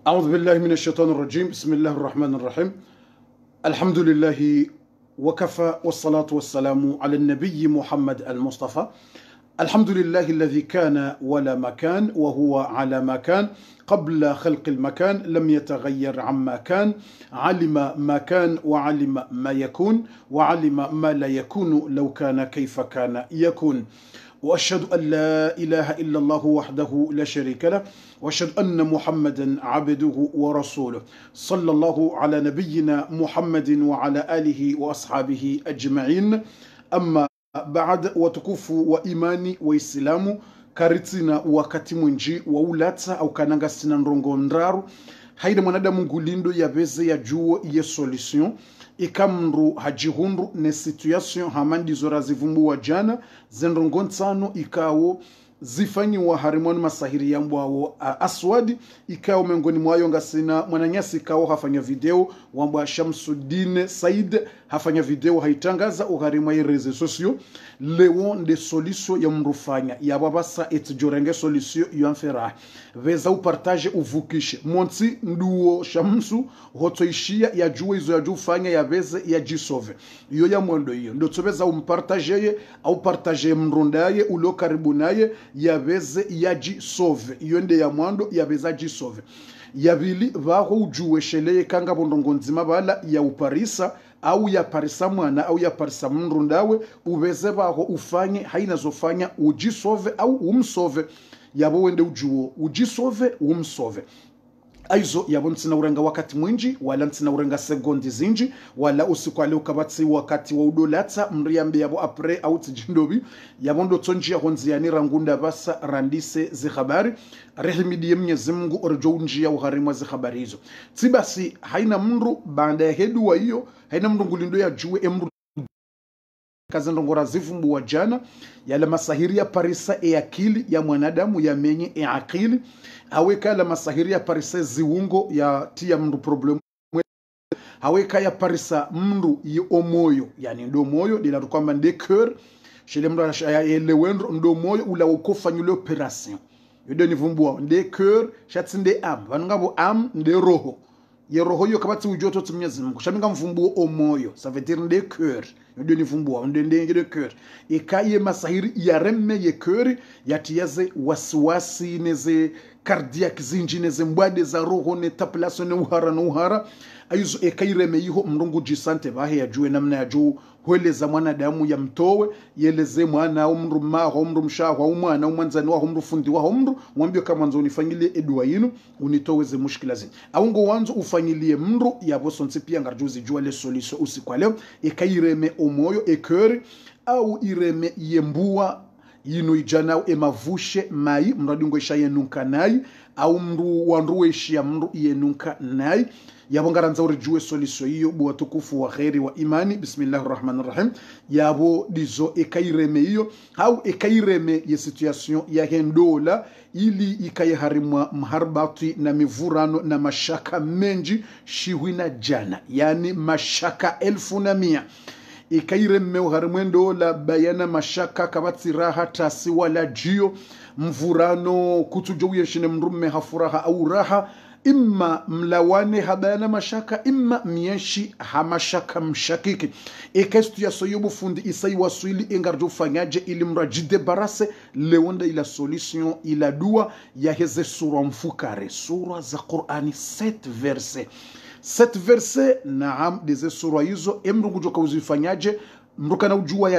أعوذ بالله من الشيطان الرجيم. بسم الله الرحمن الرحيم. الحمد لله وكفى والصلاة والسلام على النبي محمد المصطفى. الحمد لله الذي كان ولا مكان وهو على ما كان قبل خلق المكان لم يتغير عما كان علم ما كان وعلم ما يكون وعلم ما لا يكون لو كان كيف كان يكون. وأشهد أن لا إله إلا الله وحده لا شريك له وأشهد أن محمدا عبده ورسوله صلى الله على نبينا محمد وعلى آله وأصحابه أجمعين. أما بعد وتكفوا وإيماني وإسلام karitina wakati mwinji wa ulata au kananga sina nrongo ndraru haida mwanadamu ngulindo ya beze ya juo ye solution ikamru hajihundu ne situation hamandi zora zivumbu wa jana zenrongo nsano ikawo zifanyi wa harimoni masahiri ya mbwa aswadi ikawo mengoni mwayo ngasina mwananyasi ikawo hafanya video wambwa Shamsuddin Said hafanya video haitangaza uharimwa ya rezo sosio leo nde solution ya mrufanya ya babasa etijorenge solution yuanfera veza upartage uvukishe monti nduo Shamsu hotoishia ya juwe izo ya jufanya ya veze ya jisove iyo ya mwendo iyo ndo tsobeza umpartage au partage mrondaye ulo karibu naye ya veze ya jisove iyo nde ya mwando ya veza jisove yabili vaho ujuwe sheleye kanga bondongo nzima bala ya uparisa au ya parisa mwana au ya parisa mrundawe ubeze vaho ufanye haina zofanya ujisove au umsove yabo wende ujuwo ujisove umsove aizo yabo ntsina urenga wakati mwinji wala ntsina urenga sekondi zinji wala usiku ale ukabatsi wakati wa udolata mriyambe yabo apre out jindobi yabo ndo tonji ya honziani rangunda basa randise zikhabari rehimidi Mwenyezi Mungu orjo unji ya uharimwa zikhabari hizo tibasi haina mndu banda ya hedu wa hiyo haina mndu ngulindo ya juwe emru kazendongora zivumbu wa jana yale masahiri ya parisa e akili ya mwanadamu ya menye e akili aweka la masahiri ya parisa ziungo ya tia mndu problemu aweka ya parisa mndu yi omoyo yani ndo moyo dila kwamba nde cœur shile mndu ya elewendro ndo moyo ula ukofanyule operation yodo ni vumbua nde cœur shatsi nde am vanungabo am nde roho ye roho yo kabati ujoto tumyezi Mungu shaminga mvumbuo omoyo ça veut dire nde cœur yodo ni vumbua nde de cœur ikaye masahiri ya remme ye cœur yatiyaze wasiwasi neze cardiaque zinjine zembwade za roho ne taplaso ne uhara aizo ekaireme yiho mrungu jisante bahe ya juwe namna ya juu hueleza mwanadamu ya mtowe yeleze mwana umru maho umru mshaho umwana umwanzani waho umru fundi waho umru mwambio kama wanzo unifanyilie edua yinu unitoweze mushkila zini aungo wanzo ufanyilie mru ya boso nsipia ngarjuzi jua le solution usiku leo ekaireme omoyo ekeri au ireme yembua yinu ijana emavushe mai mradingo isha yenunka nai au mru wanruwe ishia mru yenunka nai yabo ngaranza urijue solution hiyo bwa tukufu wa khairi wa imani bismillahirrahmanirrahim yabo dizo ekaireme hiyo au ekaireme ye situation ya hendola ili ikayeharimwa mharbati na mivurano na mashaka menji shiwina jana yani mashaka 1100 ikaireme uharimwendo la bayana mashaka kabati raha tasi wala jio mvurano kutujowie shine mrume hafuraha au raha imma mlawane habana mashaka imma mienshi hamashaka mshakiki ekestu ya soyobu fundi isai waswili engarjo fanyaje ili mrajide barase leonda ila solution ila dua ya heze sura mfukare sura za Qur'ani 7 verse naam deze sura hizo emrungu joka uzifanyaje mruka na ujua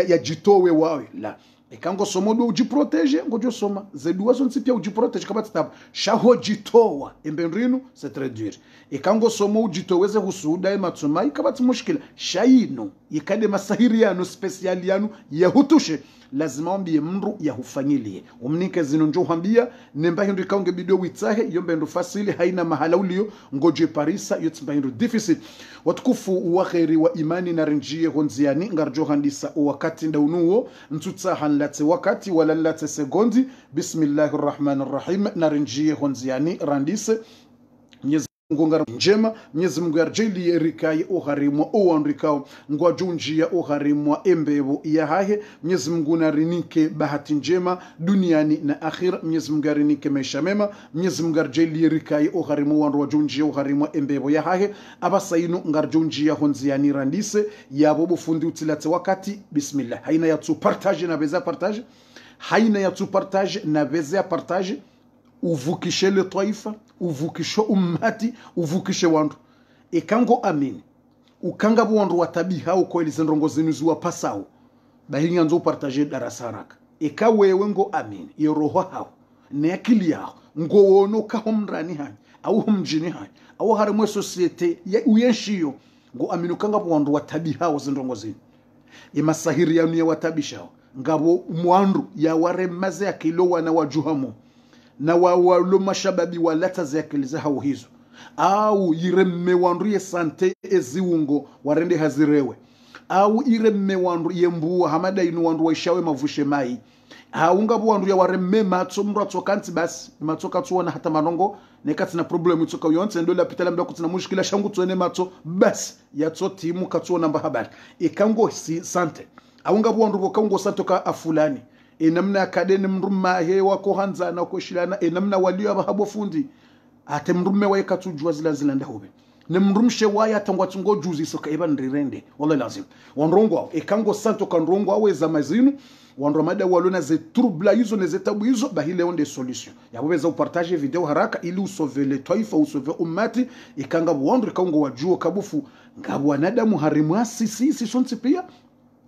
ya jitowe wawe la ikango somo do ujiprotege ngojo soma zedua zonsi pia ujiprotege kama tatabu shaho jitowa embenrinu c'est très dur ikango somo ujitoweze husuda ematsumai kama tmushkila shaino ikade masahiri yanu special yanu yahutushe lazima ombie mru yahufanyilie umnike zino njo hambia nemba hindu ikaunge bidio witahe yombe ndo fasili haina mahala ulio ngoje parisa yotimba hindu deficit watukufu wa khairi wa imani na rinjie honziani ngarjo handisa wakati ndaunuo ntutsa hanlate wakati wala late segondi bismillahirrahmanirrahim na rinjie honziani randise ngonga njema Mwenyezi Mungu yarjeli erikai oharimwa oandrikao ngwajunjia oharimwa embevo ya hahe Mwenyezi Mungu narinike bahati njema duniani na akhira Mwenyezi Mungu yarinike maisha mema Mwenyezi Mungu yarjeli erikai oharimwa wandwajunjia oharimwa embevo ya hahe abasaino ngarjunjia honziani randise yabo bufundi utilate wakati bismillah haina ya tu partage na beza partage haina ya tu partage na beza partage uvukishe le taifa uvukishe ummati uvukishe wandu ikango amini ukanga wandu watabiha uko ilizendrongo zinuziwa pasao bahinga nzo partager darasa haraka ikawewe ngo amini yoroho hao ne akili yao ngo wono ka homrani hani au mjini hani au harimwe societe ya uyenshiyo ngo amini ukanga wandu watabiha wazendrongo zinu imasahiri yanu ya watabishao ngabo mwandu ya waremaze akilo wana wajuhamo na walo mashababi walata zakiliza hao hizo au iremme wandu ye sante eziungo warende hazirewe au iremme wandu ye mbuwa hamada inu wandu waishawe mavushe mai au ngabo wandu ya waremme matso mru atokanti basi matoka tuona hata manongo nekati na problemu itoka yonte ndo la pitala mda kutina mushkila shangu tuone mato basi yatso timu katuona mba habari ikango si sante au ngabo wandu wakango sante ka afulani enamna kadene mrumma he wako hanza na koshilana enamna walio abahabo fundi ate mrumme wa yakatujwa zila ndahobe ne mrumshe waya tangwa tungo juzi soka eba ndirende wallahi lazim wanrongo ekango santo kanrongo aweza mazinu wanromada walona ze trouble hizo ne zetabu hizo bahile onde solution yaboweza upartage video haraka ili usove le taifa usove ummati ikanga wandre kango wajuo kabufu ngabo wanadamu harimu asisi sonti pia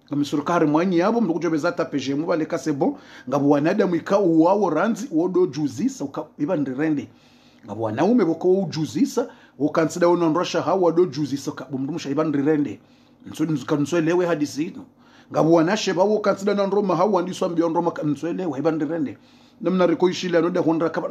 kamisurukari mwanyi yabo mdukujo bezata peje mubale kase bon ngabo wanadamu ikao wao ranzi wodo juzisa iba ndirende ngabo wanaume boko ujuzisa ukansida unondrosha hawa wodo juzisa kabumdumusha iba ndirende nsuelewe hadisi ino ngabo wanashe bawo kansida nandroma hawa ndiswa mbionroma nsuelewe iba ndirende namna rikoishila no de hondra kaba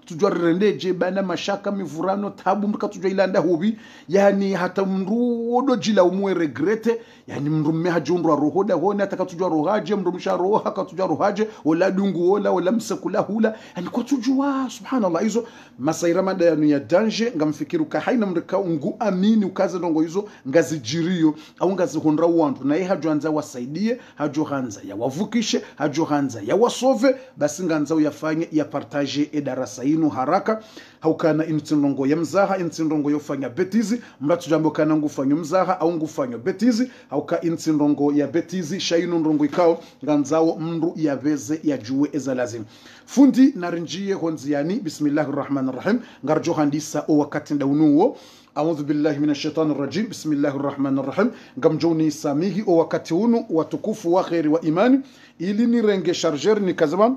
tujwa rende je bana mashaka mivurano tabu mka tujwa ilanda hubi yani hata mru wodo jila umwe regrete yani mru mehajundwa rohoda hone ataka tujwa rohaje mru msha roha ka tujwa rohaje wala dungu wala msakula hula yani kwa tujwa subhanallah hizo masaira mada ya danger ngamfikiru ka haina mrika ungu amini ukaze ndongo hizo ngazijirio au ngazihondra wandu na hajwanza wasaidie hajohanza ya wavukishe hajohanza ya wasove basi nganza uyafanye ya partage edarasa inu haraka haukana intinrongo ya mzaha intinrongo yofanya betizi mratu jambo kana ngufanya mzaha au ngufanya betizi hauka intinrongo ya betizi shainu nrongo ikao nganzao mndu ya veze ya juwe eza lazim fundi narinjie honziani bismillahirrahmanirrahim ngarjo handisa o wakati ndaunuo أعوذ بالله من الشيطان الرجيم بسم الله الرحمن الرحيم نgamjoni samihi o wakati hunu watukufu wa khairi wa imani ili nirenge charger ni kazaban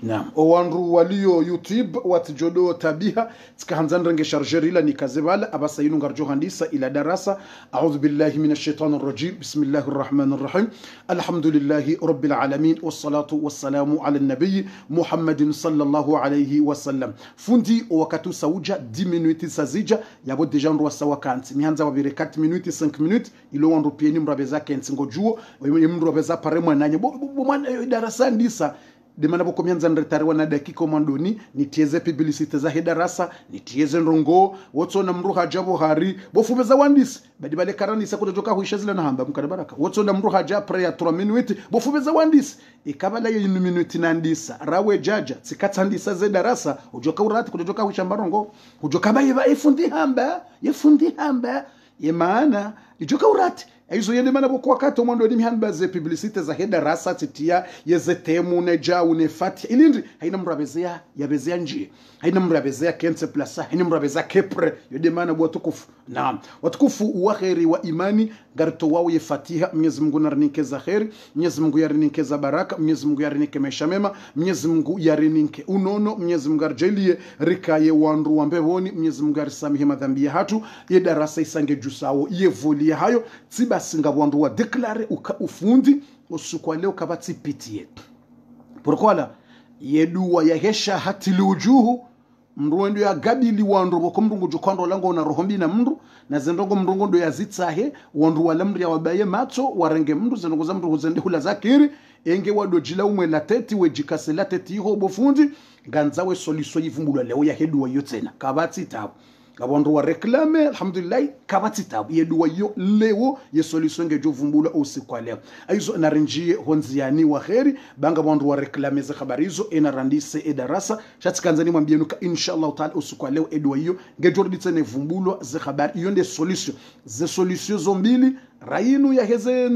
Naam, owanru walio YouTube watjodo tabiha tikahanzan range charger ila nikazebala abasa yinu ngarjo handisa ila darasa a'udhu billahi minash shaitanir rajim bismillahir rahmanir rahim alhamdulillahi rabbil alamin wassalatu wassalamu ala nabiy Muhammadin sallallahu alayhi wasallam fundi wakatu sauja 10 minutes sazija yabo deja ndo sawa kanti mihanza wabire 4 minutes 5 minutes ilo wandu pieni mrabeza kensi ngojuo mrabeza pare mwananye bo darasa ndisa demana boko mianza nretari wana dakika mandoni nitieze publicite za hedarasa nitieze ndongo wotso na mruha jabo hari bofubeza wandisi badi bale karani sa kutoka huishazila na hamba mukana baraka wotso na mruha ja pre ya 3 minutes bofubeza wandisi ikabala yo 1 minute nandisa rawe jaja tsikatandisa za darasa ujoka urati kutoka huishambarongo ujoka baye ifundi hamba ye maana ijoka urati Aizo yende mana boku wakati mwando ni mihanba ze publicite za heda rasa titia yeze temu neja unefati ilindri haina mrabezea ya bezea njie haina mrabezea kense plasa haina mrabezea kepre yende mana bu watukufu naam watukufu uwa kheri wa imani garito wao ye fatiha Mwenyezi Mungu narinike za kheri Mwenyezi Mungu yarinike za baraka Mwenyezi Mungu yarinike maisha mema Mwenyezi Mungu yarinike unono Mwenyezi Mungu arjalie rikaye wandu wambevoni Mwenyezi Mungu arisamihe madhambi ya hatu ye darasa isange jusao ye volia hayo tiba singa wandu wa deklare ufundi usukwa leo kabati pitie porkola yeduwa ya hesha hatili ujuhu mruendo ya gabili wandu boko mrungu jukondo lango na rohombi na mru na zendongo mrungu ndo ya zitsahe wandu walamri ya wabaye mato warenge mru zendongo za mru huzende hula zakiri enge wado jila umwe lateti wejikase lateti iho bofundi ganzawe soliso yivumbula leo ya heduwa yotena kabati tabu kabandu wa reklame alhamdulillah kabati tabu yeduwa yo leo ye solution ngejo vumbula usiku leo aizo narinjie honziani wa kheri banga bandu wa reklame za habari hizo enarandise edarasa shatikanzani mwambienuka inshallah taala usiku leo eduwa yo ngejo rditsene vumbulwa za habari iyo nde solution zombili rainu ya heze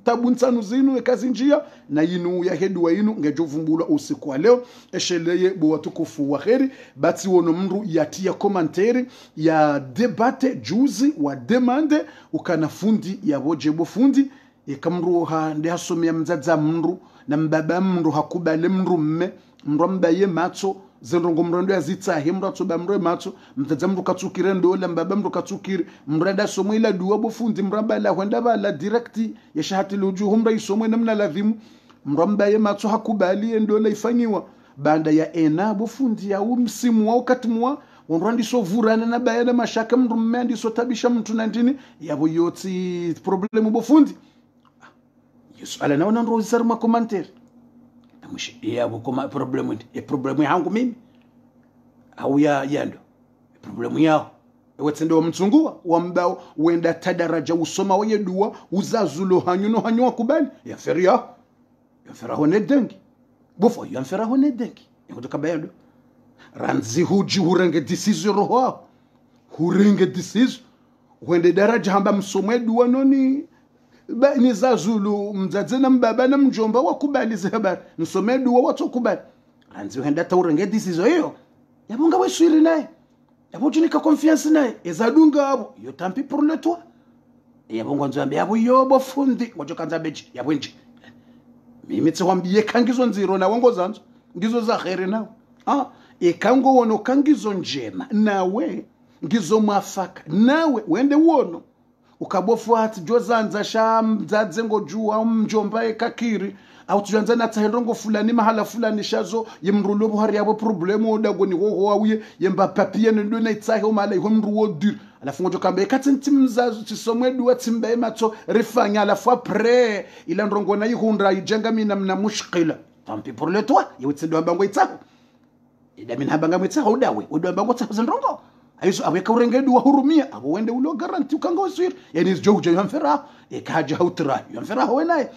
tabu nsanu zinu ekazi njia na yinu ya heduwa yinu ngejo vumbulwa usiku leo esheleye bo watukufu wa kheri bati wono mru yatia komanteri ya debate juzi wa demande ukana fundi ya wojebo fundi ikamru ha ndi hasomya mzaza mru na mbaba mru hakubale mru mme mru mbaye matso zenrongo mrondo ya zitsa himra tsoba mro matso mzaza mru katsukire ndola mbaba mru katsukire mrada somwe ila duwa bofundi mraba la hwenda bala directi ya shahati lujuhum rai somwe namna ladhimu mru mbaye matso hakubali ndola ifanyiwa banda ya ena bofundi ya msimu wa ukatimwa wonrandi so vurana na bayana mashaka mndu mmendi so tabisha mtu na ndini yabo yoti problemu bofundi yesu ala naona ndo zarma commentaire amushi yabo koma problemu ndi problemu yangu mimi au ya yando problemu yao wetsende wamtsungua wambao wenda tadaraja usoma waye dua uzazulo hanyuno hanyo kubali ya feria honedengi bofo ya feria honedengi yakutoka bayado ranzi huji hurenge decision roho hurenge decision wende daraja hamba msomwedu wanoni ba ni zazulu mzadze na mbaba na mjomba wakubali habari msomedu wa watu kubali ranzi henda taurenge decision hiyo yabonga weswiri naye yabojunika confiance naye ezadunga abo yo tampi pour le toi yabonga nzambe yabo yobo fundi ngojo kanza beji yabwenji mimi tswambiye kangizo nziro na wango zanzo ngizo za khairi nawo ekango wono kangizo njema nawe ngizo mwafaka nawe wende wono ukabofu ati jozanza shamdzadze ngojua mjomba ekakiri au tujanza na tsahendongo fulani mahala fulani shazo yemrulo buhari yabo problemu odagoni ho wawiye yemba papier ndo na itsahe mala ho mruwo dur alafu ngojo kambe ekatsinti mzazo tisomwedu watsimba matso rifanya alafu après ila ndongo na yihunda ijenga mina mna mushkila tampi pour le toi yewtsindo bango itsaho ida min habanga mwitsa udawe udamba ngotsa zindrongo aizo abeka urengedu wa hurumia abo wende ulo garanti ukanga usir yani jojo yamfera ekaja utra yamfera wenaye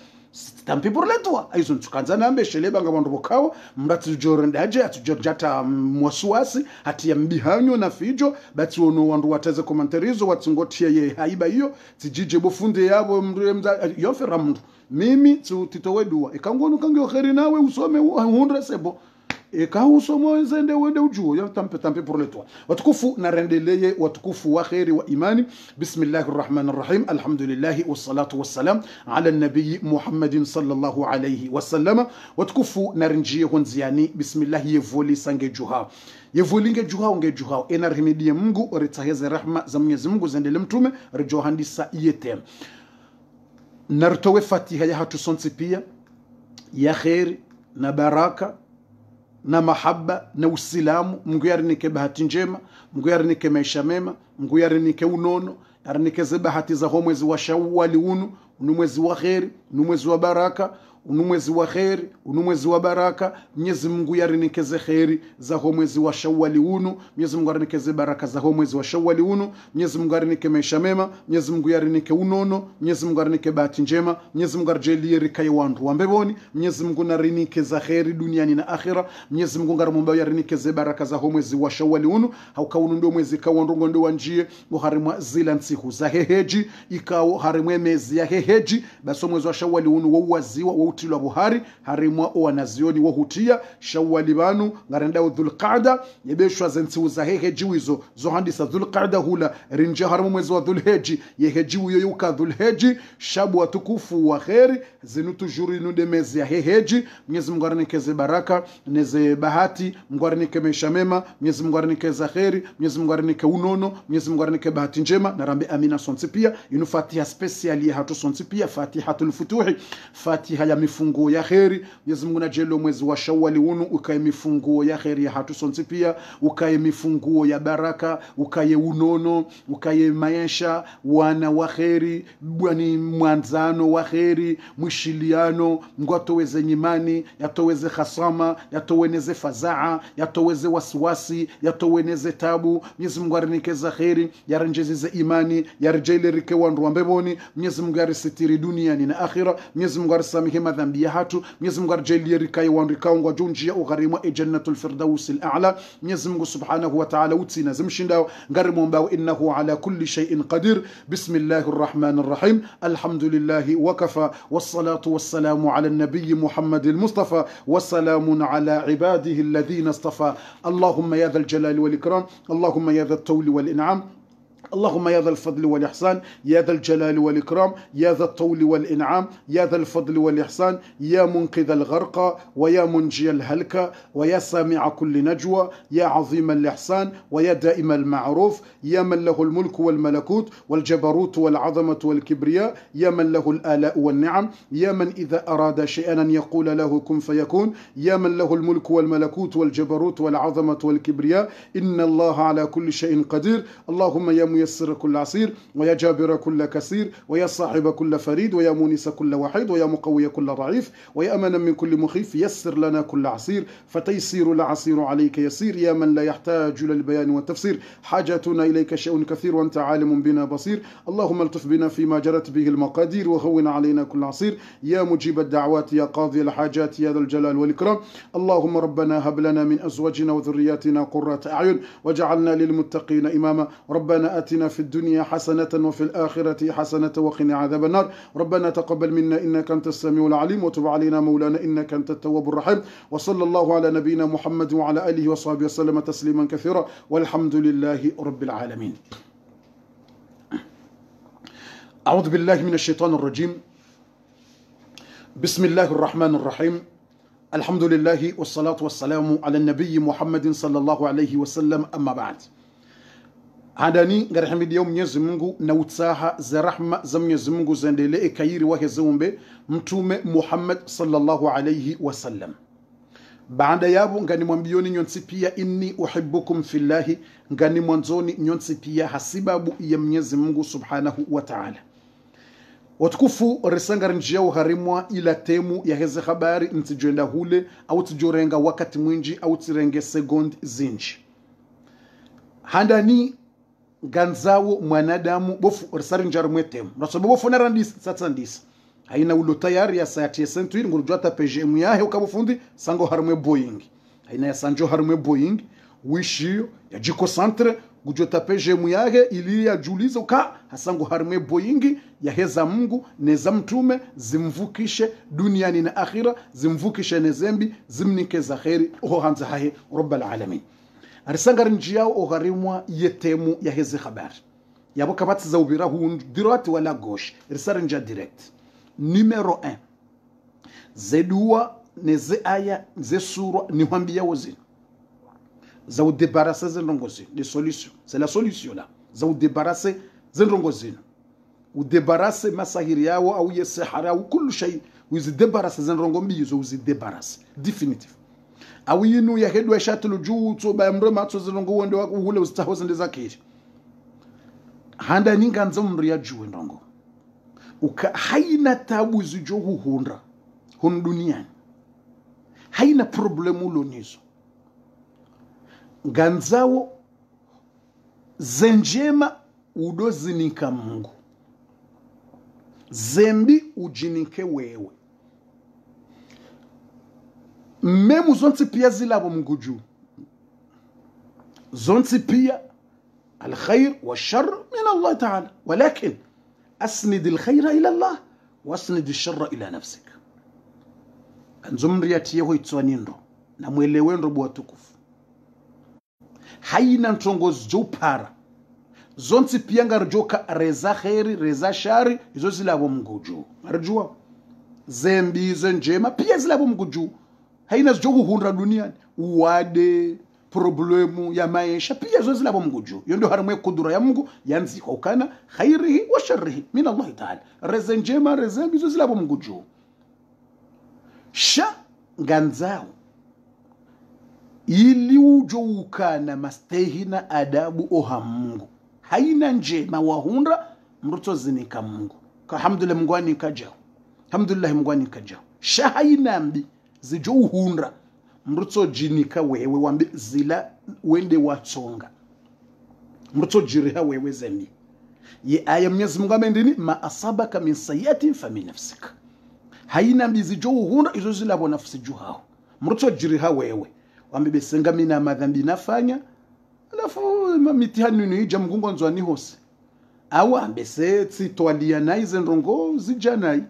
tampi pour le toi aizo tsukanza nambe shele banga bandu bokawo mrati jorende aje atujata mwasuasi hati ya mbihanyo na fijo bati wono wandu wateze komentarizo watsingotia ye haiba hiyo tijije bofunde yabo mremza yamfera mndu mimi titowedua ekangonu kange kheri nawe usome hundre sebo ekausomo zende wende ujuo ya tampe pour le toi watukufu na rendeleye watukufu wa khairi wa imani bismillahir rahmanir rahim alhamdulillah wassalatu wassalam ala nabiy muhammadin sallallahu alayhi wasallam watukufu na renjie honziani bismillah yevoli sange juha yevolinge juha onge juha enarhimidie Mungu oritaheze rahma za Mwenyezi Mungu zendele mtume rejohandisa yetem nartowe fatiha ya hatu sonsi pia ya khairi na baraka na mahaba na usilamu Mungu yarinike bahati njema Mungu yarinike maisha mema Mungu yarinike unono yarinike bahati za mwezi wa Shawwal unu mwezi wa khairi mwezi wa baraka unu mwezi wa kheri, unu mwezi wa baraka. Mwenyezi Mungu yarinikeze kheri za ho mwezi wa Shawwali unu, Mwenyezi Mungu yarinikeze baraka za ho mwezi wa Shawwali unu, Mwenyezi Mungu yarinike maisha mema, Mwenyezi Mungu yarinike unono, Mwenyezi Mungu yarinike bahati njema, Mwenyezi Mungu arjelie rikaye wandu wambeboni, Mwenyezi Mungu narinike za kheri duniani na akhira, Mwenyezi Mungu ngaramomba yarinikeze baraka za ho mwezi wa Shawwali unu, haukaunu ndo mwezi kawandu ndo wanjie muharimwa zila nsihu za heheji ikao harimwe mezi ya heheji baso mwezi wa Shawwali unu wawaziwa wautilwa buhari harimwa wanazioni wahutia Shawwali banu ngarenda Dhulqa'da yebeshwa zensihu za heheji wizo zohandisa Dhulqa'da hula rinja harimwe mwezi wa Dhulheji yeheji uyo yuka Dhulheji shabu watukufu wa kheri zinutu juri nude mezi ya heheji. Mwenyezi Mungu arinekeze baraka neze bahati, Mungu arinike maisha mema, Mwenyezi Mungu arinike za kheri, Mwenyezi Mungu arinike unono, Mwenyezi Mungu arinike bahati njema na rambe amina sonsi pia inu Fatiha special ya hatu sonsi pia Fatihatul Futuhi, Fatiha ya mifungo ya kheri. Mwenyezi Mungu najelo mwezi wa Shawwali unu ukaye mifungo ya kheri ya hatu sonsi pia, ukaye mifungo ya baraka, ukaye unono, ukaye maisha wana wa kheri, bwani mwanzano wa kheri, mwishiliano, Mungu atoweze nyimani, yatoweze khasama, yatoweneze fazaa, yatoweze wasiwasi, yatoweneze tabu. Mwenyezi Mungu arinikeza kheri, yarenjezize imani, yarejele rike wandu wambeboni. Mwenyezi Mungu arisitiri duniani na akhira. Mwenyezi Mungu arisamihe madhambi ya hatu. Mwenyezi Mungu arejele rikaye wandu rikaungwa junjia ugharimwa jannatul firdausi al-a'la. Mwenyezi Mungu subhanahu wa ta'ala utina zimshindao ngarimwa mbao innahu ala kulli shay'in qadir. Bismillahir rahmanir rahim. Alhamdulillahi wa kafa wassalatu wassalamu ala an-nabiy Muhammad al-Mustafa wassalamun ala ibadihi alladhina istafa. Allahumma ya dhal jalali wal ikram, Allahumma ya dhal tawli wal in'am, اللهم يا ذا الفضل والإحسان، يا ذا الجلال والإكرام، يا ذا الطول والإنعام، يا ذا الفضل والإحسان، يا منقذ الغرق ويا منجي الهلك ويا سامع كل نجوى، يا عظيم الإحسان ويا دائم المعروف، يا من له الملك والملكوت والجبروت والعظمة والكبرياء، يا من له الآلاء والنعم، يا من إذا أراد شيئا أن يقول له كن فيكون، يا من له الملك والملكوت والجبروت والعظمة والكبرياء. إن الله على كل شيء قدير. اللهم يا ميسر كل عسير ويا جابر كل كسير ويا صاحب كل فريد ويا مونس كل وحيد ويا مقوي كل ضعيف ويا أمنا من كل مخيف يسر لنا كل عسير فتيسير العسير عليك يسير. يا من لا يحتاج للبيان والتفسير حاجتنا إليك شيء كثير وأنت عالم بنا بصير. اللهم الطف بنا فيما جرت به المقادير وهون علينا كل عسير. يا مجيب الدعوات يا قاضي الحاجات يا ذا الجلال والإكرام. اللهم ربنا هب لنا من أزواجنا وذرياتنا قرة أعين وجعلنا للمتقين إماما. ربنا آتنا في الدنيا حسنة وفي الآخرة حسنة وقنا عذاب النار. ربنا تقبل منا إنك أنت السميع العليم وتب علينا مولانا إنك أنت التواب الرحيم. وصلى الله على نبينا محمد وعلى آله وصحبه وسلم تسليما كثيرا والحمد لله رب العالمين. أعوذ بالله من الشيطان الرجيم. بسم الله الرحمن الرحيم. الحمد لله والصلاة والسلام على النبي محمد صلى الله عليه وسلم. أما بعد hadani ngari hamidi ya Mwenyezi Mungu na utsaha za rahma za Mwenyezi Mungu ziendelee kairi wake ziumbe mtume Muhammad sallallahu alayhi wasallam. Baada yabo ngani mwambioni nyonsi pia inni uhibbukum fillahi, ngani mwanzoni nyonsi pia hasibabu ya Mwenyezi Mungu subhanahu wa ta'ala. Watukufu risanga njia harimwa ila temu ya heze habari ntijenda hule au tijorenga wakati mwinji au tirenge sekondi zinji. Handani ganzawo mwanadamu bofu risari njaru mwetemu nasobo bofu narandisi satsandisi haina ulo tayari ya sayati ya sentuiri ngurujwata PGM yahe ukabufundi sango harumwe Boeing haina ya sanjo harumwe Boeing wishio ya jiko centre gujota PGM yahe ili ya juliza uka hasango harumwe Boeing ya heza Mungu neza mtume zimvukishe duniani na akhira zimvukishe nezembi zimnike za khairi oho hanza hahe rabbal alamin. Arisangari njiao ogharimwa yetemu ya hezi habari yabo kabati za ubira hundu dirati wala gauche risari nja direct. Numero 1 zedua neze aya ze surwa ni hambia wazini za udebarase zendongozini de solution c'est la solution là za udebarase zendongozini udebarase masahiri yao au yesahara au kullu shay uzidebarase zendongombizo uzidebarase definitive awinu ya hedwa shatulu juu tsoba ya mrema tsozilongo wende uhule ustahoza ndeza keshi handa ninga nzo mri ya juu ndongo uka haina tabu zijo huhunda hun duniani haina problemu lonizo ganzawo zenjema udozinika Mungu, zembi ujinike wewe. Memu zonti pia zilabo mguju, zonti pia الخير والشر من الله تعالى، ولكن أسند الخير إلى الله وأسند الشر إلى نفسك. Nzumriyati yeho itwanindro na mwelewendo bwa tukufu haina ntongozi jo para zonti pia ngarjoka reza khairi reza shari izo zilabo mguju arjua zembi zenjema pia zilabo mguju haina zo kuhunda duniani uwade problemu ya maisha pia zo zilabo mguju yondo harimwe kudura ya Mungu yanzi kwa ukana khairihi wa sharrihi min Allah ta'ala reza njema reza izo zilabo mguju sha ganzao ili ujo ukana mastehi na adabu oha Mungu haina njema wahunda mruto zinika Mungu alhamdulillah Mungu anikajao alhamdulillah Mungu anikajao sha haina mbi zijo uhunda mruto jinika wewe wambi zila wende watsonga mruto jiriha wewe zembi ye aya Mwenyezi Mungu amendini ma asabaka min sayatin fa min nafsika haina mbi zijo uhunda izo zilabo nafsi juhao mruto jiriha wewe wambi besenga mina madhambi nafanya alafu mitihani nija mgungo nzwani hose au ambese tsitwalia naize ndongo zijanai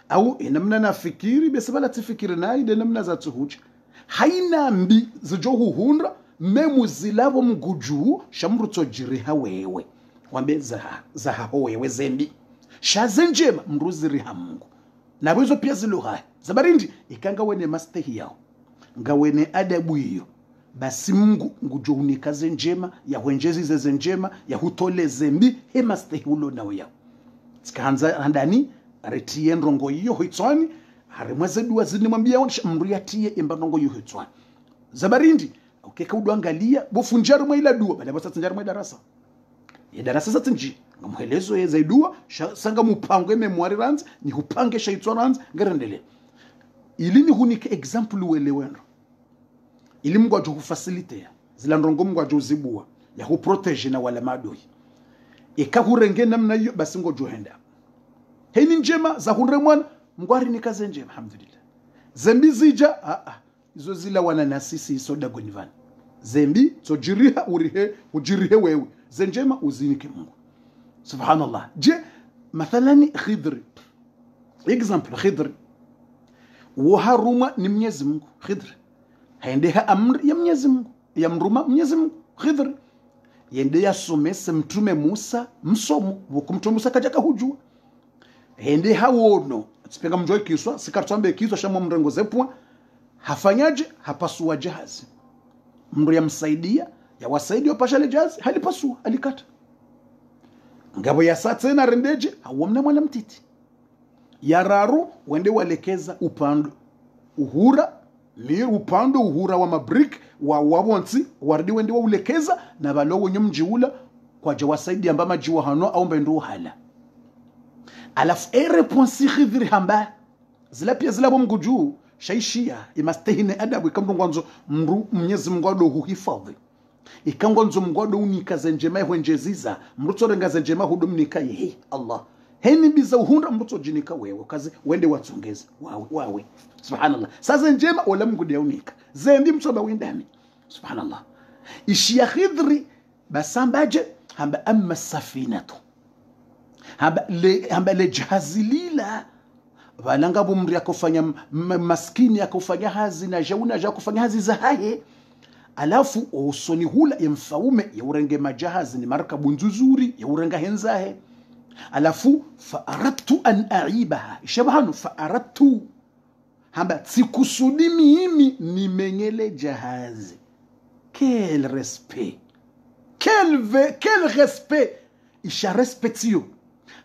au enamna nafikiri bese bala tifikiri nai de namna za tuhuja haina mbi zijo uhunda memu zilabo mguju shamruto jiriha wewe wambe za wewe zembi shazenjema mruziriha Mungu na bwezo pia ziluha zabarindi ikanga wene mastehi yao ngawene adabu hiyo basi Mungu ngujo unikaze njema ya wenjezi zeze njema ya hutole zembi he mastehi ulo nao yao tikaanza handani aretie ndongo hiyo hitwani harimweze dua zini mwambia wanisha mriatie imba ndongo hiyo hitwani zabarindi ukeka uduangalia bofunjaru mwa ila dua bale basa tunjaru mwa darasa ya darasa sasa nji ngamuhelezo ya zaidua sanga mupango memory runs ni hupange shaitwa runs ngarendele ili ni hunike example welewendo ili Mungu ajo kufacilitea zila ndongo Mungu ajo zibua ya kuprotege na wala madoi ikahurenge namna hiyo basi ngojo henda heni njema za hunre mwana Mungu ni kaze njema alhamdulillah zembi zija izo zila wana nasisi soda gonivan zembi so jiriha ujirihe wewe zenjema uzinike Mungu subhanallah je mathalani Khidri example Khidri waharuma ni Mwenyezi Mungu Khidri haendeha amri ya Mwenyezi Mungu ya mruma Mwenyezi Mungu Khidri yende yasomese mtume Musa msomo wokumtume Musa kajaka hujua hende hawono tsipenga mjoy kiswa sikartwambe kiswa shamwa mrengo zepwa hafanyaje hapasua jahazi mru ya msaidia ya wasaidia pashale jahazi halipasua alikata ngabo ya saa tena rendeje hawamna mwana mtiti yararu wende walekeza upando uhura ni upando uhura wa mabrik wa wabonsi wardi wende waulekeza na balowo nyumjiula kwa jawasaidi amba majiwa hano au mbendo hala alafu reponsi Khidri hamba zila pia zila bomguju shaishia imastehine adabu ikamrongonzo mru Mwenyezi Mungu ado huhifadhi ikangonzo Mungu ado unikaze njema hwenjeziza mruto rengaze njema hudumnika yehi Allah heni biza uhunda mruto jinika wewe kazi wende watsongeza wawe subhanallah sasa njema wala Mungu dia unika zembi mtoba windami subhanallah ishia Khidri basambaje hamba amma safinatu hamba le jahazilila valanga bumri akufanya maskini akufanya hazi na jauna ja kufanya hazi za haye alafu usoni hula yemfaume ya urenge majahazi ni markabu nzuzuri ya urenga henzahe alafu fa aradtu an aibaha shabahanu fa aradtu hamba sikusudi mimi nimenyele jahazi quel respect quel respect isha respectio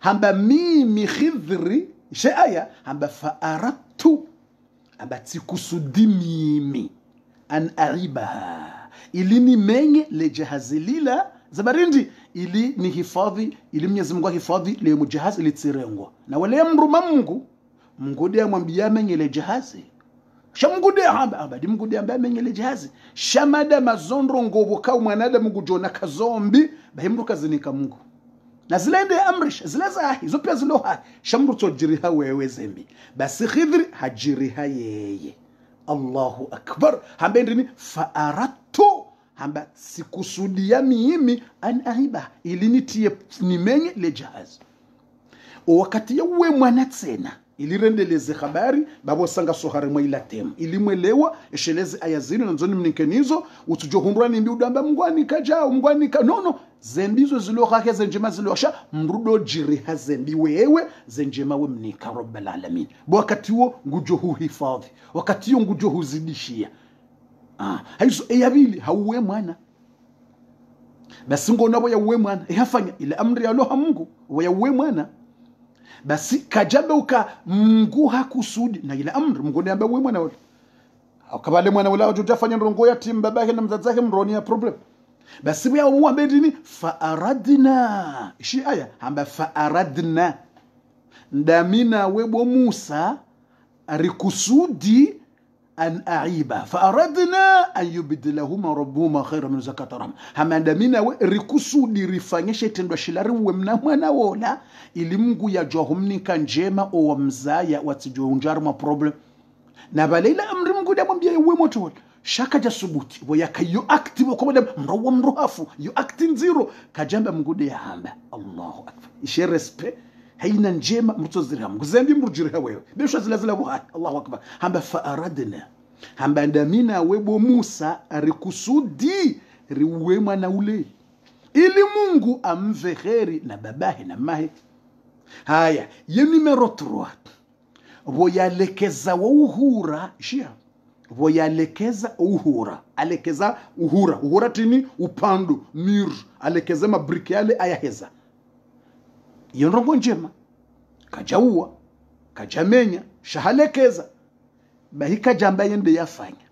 hamba mimi Khidri shaya hamba fa aradtu hamba sikusudi mimi an aibaha ili nimenye le jahazi lila zabarindi ili ni hifadhi ili Mwenyezi Mungu hifadhi le mujahazi ili tsirengwa na wale mruma Mungu mngode amwambia menyele jahazi shamgude hamba di mgude ambaye menyele jahazi shamada mazondro ngobo ka mwanada mngujona kazombi bahimruka zinika Mungu na zilende amrish zilaza hizo pia ziloha shamruto jiriha wewe zembi basi Khidri hajiriha yeye. Allahu akbar. Hamba ndini fa'aratu hamba sikusudia mimi an ahiba ilinitie nimenye le jahazi wakati yawe mwana tena ilirendeleze habari babo sanga sohare mwaila temu ilimwelewa esheleze ayazini na nzoni mnikenizo utujo humrani mbi udamba mngwani kajao mngwani ka no zembizo ziloha ke zenjema zilosha mrudo jiriha zembi wewe zenjema we mnika rabbal alamin wakati huo ngujo huhifadhi wakati huo ngujo huzidishia haizo eyabili hauwe mwana basi ngona bo yawe mwana yafanya ile amri ya Loha Mungu wa yawe mwana basi kajabe uka Mungu hakusudi na ile amri Mungu ndiye ambaye wewe mwana wale akabale mwana wala utafanya ndongo ya timu babake na mzazi wake mroni ya problem basi wewe muambe nini fa aradna shi aya hamba fa aradna ndamina webo Musa arikusudi an aiba fa aradna an yubdilahuma rabbuhuma khayran min zakatarhum hamandamina we rikusudi rifanyeshe tendo shilari we mna mwana wola ili Mungu ya johumnika njema o wamzaya watijo unjarma problem na balela amri Mungu damwambia we moto shaka ja subuti bo yakayo active ko badam mrowa mrohafu you acting zero kajamba Mungu de hamba Allahu akbar ishe respect haina njema mtozira mguzembi mrujira wewe besho zilazila buha Allahu akbar hamba fa aradna hamba ndamina webo Musa arikusudi riwe mwana ule ili Mungu amve kheri na babahe na mahe. Haya ye numero 3 voyalekeza wa uhura shia voyalekeza uhura alekeza uhura tini upando mir alekeza mabriki yale ayaheza yonrongo njema kajaua kajamenya shahalekeza bahika jamba yende yafanya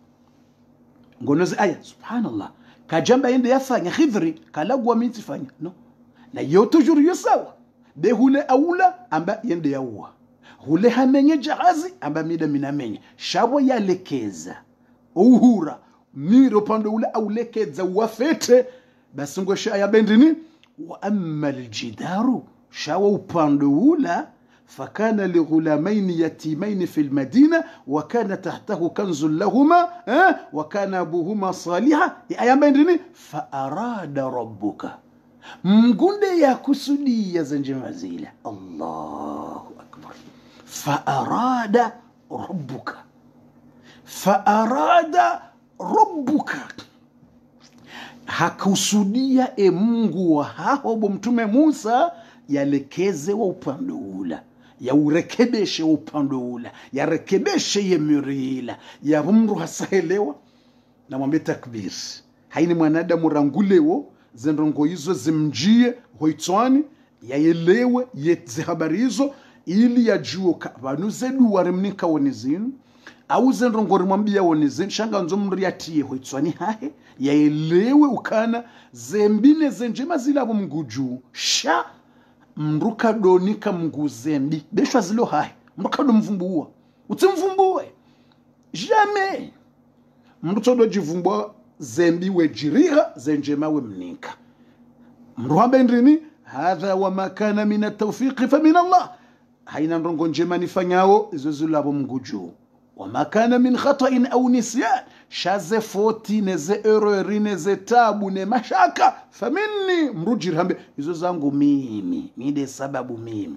ngonozi aya subhanallah kajamba yende yafanya Khidri kalagwa miti fanya no na yoto juru yosawa be hule aula amba yende yaua hule hamenye jahazi amba mida minamenye shabo yalekeza uhura miro pando ule aulekeza wafete basi ngosha ya bendini wa amma aljidaru shawa upando ula فكان لغلامين يتيمين في المدينة وكان تحته كنز لهما وكان أبوهما صالحا يا بندني فأراد ربك مغنده يا كسودي يا زنجمازيلا الله أكبر فأراد ربك hakusudia Mungu wa hao mtume Musa yalekeze wa upande ula ya urekebeshe wa upande ula ya rekebeshe ye murila ya umru hasaelewa na mwambie takbir haini mwanadamu rangulewo zendrongo hizo zimjie hoitwani yaelewe yetse habari hizo ili yajue abantu zedu waremnika wonezinu au zendrongo rimwambia wonezinu shanga nzo mriatie hoitwani hahe yaelewe ukana zembine zenjema zilabo mguju sha mruka donika mguzembi beshwa zilo hai mruka do mvumbuwa utimvumbue jamais mruto do jivumbua zembi we jiriha zenjema we mnika mruhambe ndrini hadha wa makana min at-tawfiq fa min Allah haina ndongo njema nifanyao izo zulabo mguju wa makana min khata'in aw nisyan shaze foti neze errori neze tabu ne mashaka famini mrujiri hambe izo zangu mimi mide sababu mimi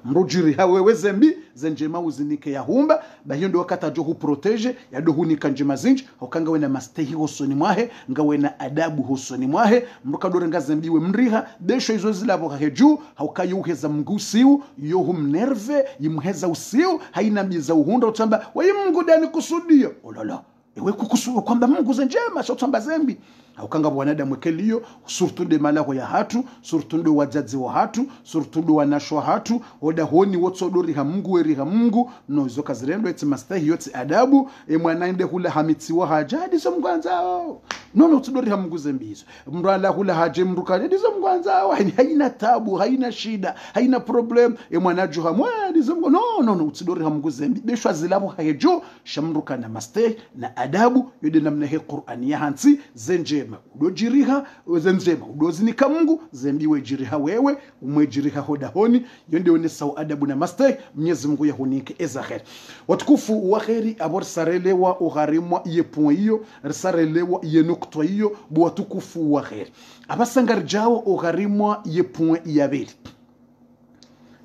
mrujiri hawewe zembi zenjema uzinike ya humba bahiyo ndo wakata johu protege ya dohu nika njema zinji hukanga wena mastehi hosoni mwahe nga wena adabu hosoni mwahe mruka dore nga zembiwe mriha besho izo zilabo haheju haukayo uheza mgusiu yohu mnerve yimuheza usiu haina mbiza uhunda utamba wa mngu dani kusudia olala ewe kukusudia kwamba Mungu zenjema shotamba zembi haukanga wanadamu kelio surtout de malako ya hatu surtout de wazazi wa hatu surtout de wanashwa hatu oda honi wotsodori ha Mungu weri ha Mungu no izo kazirendo eti mastahi yote adabu mwanainde hula hamitiwa hajadi so mgwanzao no tsodori ha Mungu zembizo mrala hula haje mruka dizo mgwanzao haina tabu haina shida haina problem mwanajo ha mwadi zo no tsodori ha Mungu zembi beshwa zilabo hajo shamruka na mastahi na adabu yode namna he Qur'ani ya hansi zenjema udojiriha zenjema udozinika Mungu zembiwe jiriha wewe umwejiriha hodahoni yonde one sawa adabu na mastahi Mwenyezi Mungu yahunike ezakhir watukufu wa khairi abor sarelewa ugharimwa iye point hiyo sarelewa iye nukta hiyo bo watukufu wa khairi abasangar jawo ugharimwa iye point ya beli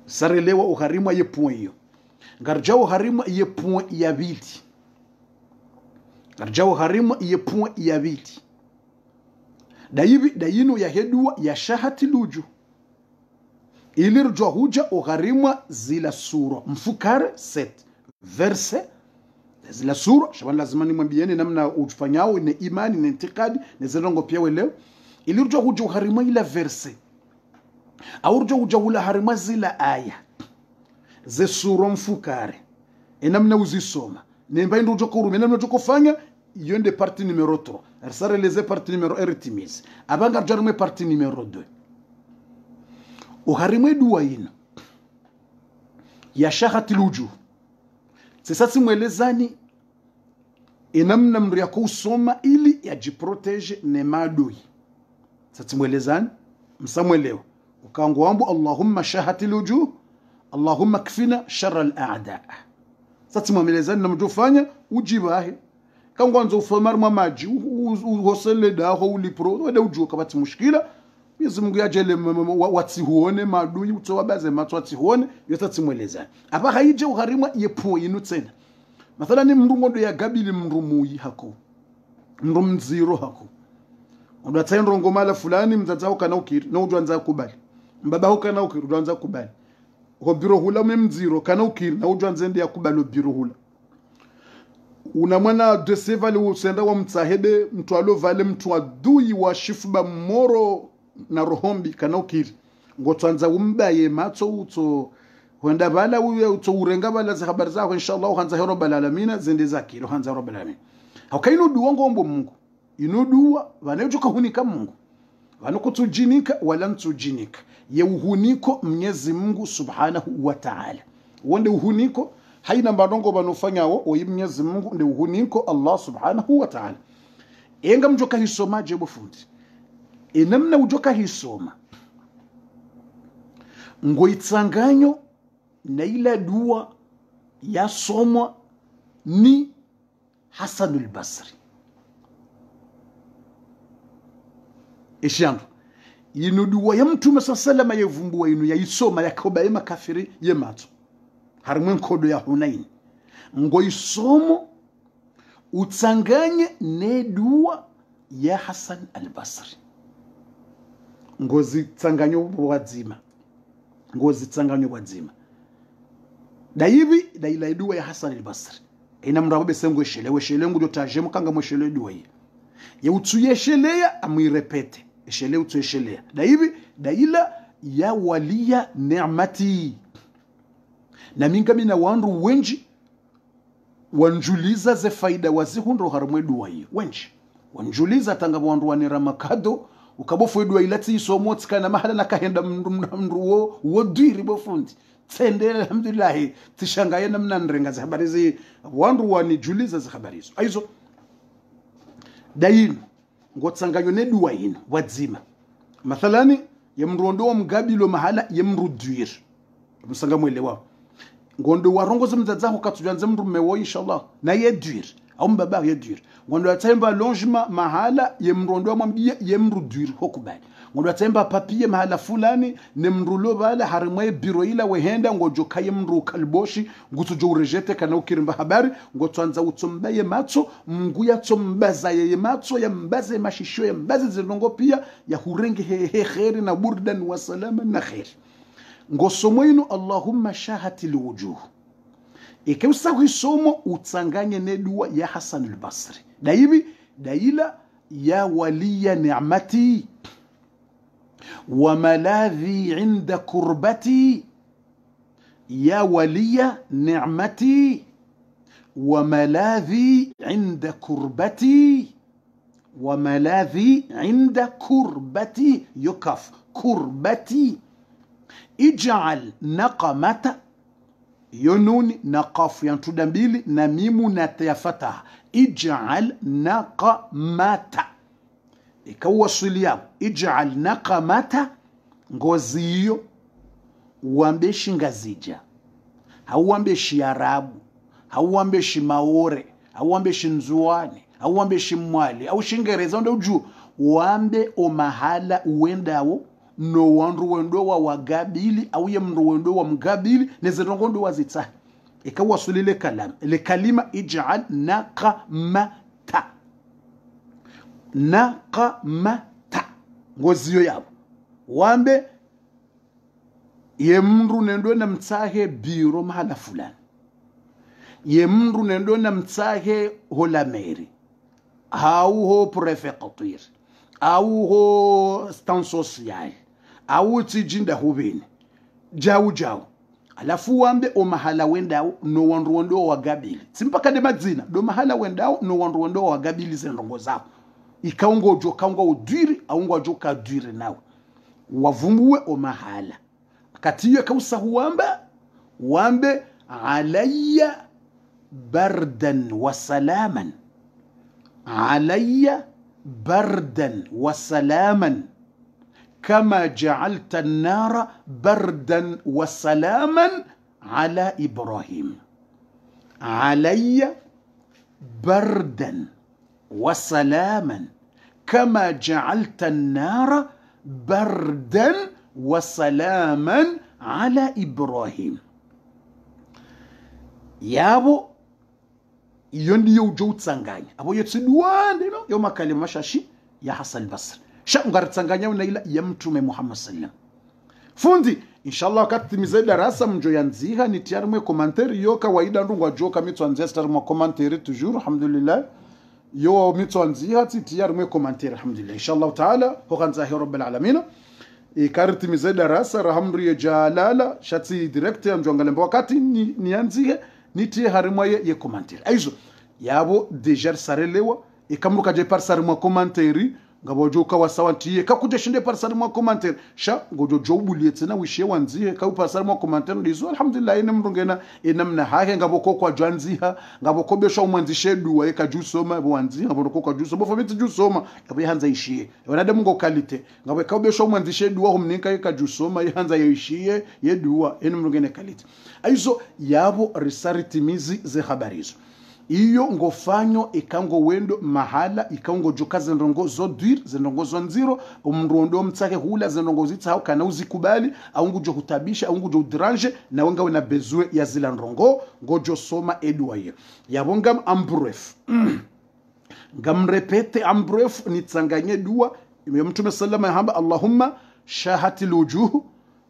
sarelewa ugharimwa iye point hiyo ngarjawo harimwa iye point ya beli ngarjawo harimwa iye point ya beli daibi dayinu ya hedua ya shahati luju ilirjwa huja ugharimwa zila sura mfukare set verse zila sura shaban lazima nimwambieni namna ufanyao ni imani ni intikadi ni zilongo pia weleo ilirjwa huja ugharimwa ila verse au rjwa huja hula harimwa zila aya ze sura mfukare namna uzisoma nemba indurjwa kurume namna tukufanya yonde partie numéro 3 arsare les partie numéro 1 retimise abanga jarme partie numéro 2 uharimwe dua ina ya shahati luju sasa simwelezani inamna mri ya kusoma ili yajiprotege ne madui sasa simwelezani msamweleo ukaangu wambu Allahumma shahati luju Allahumma kfina sharra al-a'da sasa simwelezani namjufanya ujibahe kangwanza ufamar mamaji uhosele daho ulipro wada ujuka bati mushkila Mwenyezi Mungu yajele watihuone madui utowabaze matwatihuone yotatsimwelezana apa haije uharimwa yepo inu tsena mathalani mndungondo ya gabili mndumuyi hako mndumziro hako ndo atayendo ngomala fulani mzadzao kana ukiri no udwanza kubali mbaba ho kana ukiri udwanza kubali ho biro hula memziro kana ukiri na udwanza ndi yakubali biro hula una mwana de sevale usenda wa mtsahede mtu alovale mtu adui wa shifuba moro na rohombi kana ukiri ngotwanza umbaye matso utso wenda bala uye utso urenga bala za habari zako inshallah hanza hero bala alamina zende zakiro hanza hero bala alamina hakaino duwa ngombo Mungu inoduwa vanejuka hunika Mungu vanukutujinika wala ntujinika ye uhuniko Mwenyezi Mungu subhanahu wa ta'ala wonde uhuniko haina mbadongo banufanyao oyi Mwenyezi Mungu ndi uhuniko Allah subhanahu wa ta'ala enga mjoka hisoma je bufundi enamna ujoka hisoma ngoitsanganyo na ila dua ya somwa ni Hasanul Basri ishandu inu dua ya Mtume sallallahu yevumbua inu ya isoma yakoba ya makafiri yemato harimwen kodo ya Hunain ngo isomo utsanganye ne dua ya Hasan al-Basri ngozi tsanganyo wadzima daibi daila dua ya Hasan al-Basri ina mrababe sengo shele ngudo taje mukanga mweshele dua hii ya utuye sheleya amuirepete shele utuye sheleya daibi daila ya waliya ni'mati na minga mina wandu wenji wanjuliza ze faida wazihundro harimwe dua hii wenji wanjuliza tanga wandu wanira makado ukabofu dua ilati isomo tsikana mahala nakahenda mndu wo diri bofundi tsende alhamdulillah tishangaye namna nrenga za habari zi wandu wanijuliza za habari hizo aizo dayin ngotsanganyo ne dua hino wadzima mathalani yemrondo mgabilo mahala yemruduir musanga mwelewa ngondo warongoza mdzadzako katujwanze mndu mewo inshallah na yeduir au mbaba yeduir ngondo atsemba longement mahala yemrondo mwambie yemruduir hokubali ngondo atsemba papier mahala fulani nemrulo bala harimwe biro ila wehenda ngojo kayemru kalboshi ngutujo urejete kana ukirimba habari ngotwanza utsombaye matso mnguya tsombaza ye matso ya mbaze mashisho ya mbaze zilongo pia ya hurenge he khairi na burdan wa salama na khair ngosomwino Allahumma shahati alwujuh ikeusa hisomo utsanganye ne dua ya Hasan al-Basri daibi daila يا ولي نعمتي وملاذي عند كربتي يا ولي نعمتي وملاذي عند كربتي وملاذي عند كربتي يكف كربتي اجعل نقمة ينون نقف ينتدنبيلي نميم نتيفتها اجعل نقمة ikawasiliao ij'al naqamata ngozi hiyo uambeshi ngazija hauambeshi arabu hauambeshi maore hauambeshi nzuani hauambeshi mwali au shingereza ndo uju uambe o mahala uendao no wandu wendo wa wagabili au ye mndu wendo wa mgabili nezirongo ndo wazita ikawasulile kalam le kalima ij'al naqamata naqamata ngoziyo yabo wambe ye mndu nendo na mtsahe biro mahala fulani ye mndu nendo na mtsahe hola meri au ho prefecture au ho stand social au tijinda hubini jau alafu wambe o mahala wendao no wandu wendo wa gabili simpaka de madzina do mahala wendao no wandu wendo wa gabili zendongo zao ikaungo jo kaungo udwiri aungo jo kadwiri nawe wavumbuwe o mahala katiyo kausa huamba wambe alayya bardan wa salaman alayya bardan wa salaman kama ja'alta an-nara bardan wa salaman ala Ibrahim alayya bardan وسلاما كما جعلت النار بردا وسلاما على إبراهيم يابو يوندي يوجو تسانغاني أبو يتسدوان دينو يوم كلمة شاشي يا حسن البصر شا مغار تسانغاني ونايلا يمتو من محمد صلى الله عليه وسلم fundi inshallah wakati mize darasa mjo yanziha nitiari mwe komanteri yo kawaida ndungwa joka mitwanzia stari mwa komanteri toujours alhamdulillah yo mitwanziha titiari mwe komanteri alhamdulillah inshallah taala hokanzahi rabbil alamin ikariti mize darasa rahamri ya jalala shati director mjo angalemba wakati nianzihe nitie harimwa ye komanteri aizo yabo dejar sarelewa ikamruka je par sarima komanteri ngabo joka wasawantiye kakuje shinde par sarima komanteri sha ngojo jobulie tena wishe wanzihe ka par sarima komanteri ndizo alhamdulillah ine mrungena inamna hahe ngabo ko kwa jwanziha ngabo ko besha umwanzishe duwa ekajusoma bwanziha ngabo ko kwa jusoma fomiti jusoma ngabo hanza ishiye wanade mungo kalite ngabo ka besha umwanzishe duwa humninka ekajusoma yihanza yishiye yeduwa ine mrungena kalite aizo yabo risaritimizi ze habarizo iyo ngofanyo ikango wendo mahala ikango joka zendongo zo dwir zendongo zo nziro umruondo mtsake hula zendongo zitsa au kana uzikubali au ngujo hutabisha au ngujo udrange na wenga wena bezwe ya zila ndongo ngojo soma edwaye yabonga ambref ngamrepete ambref nitsanganye dua mtume sallama hamba Allahumma shahatil wujuh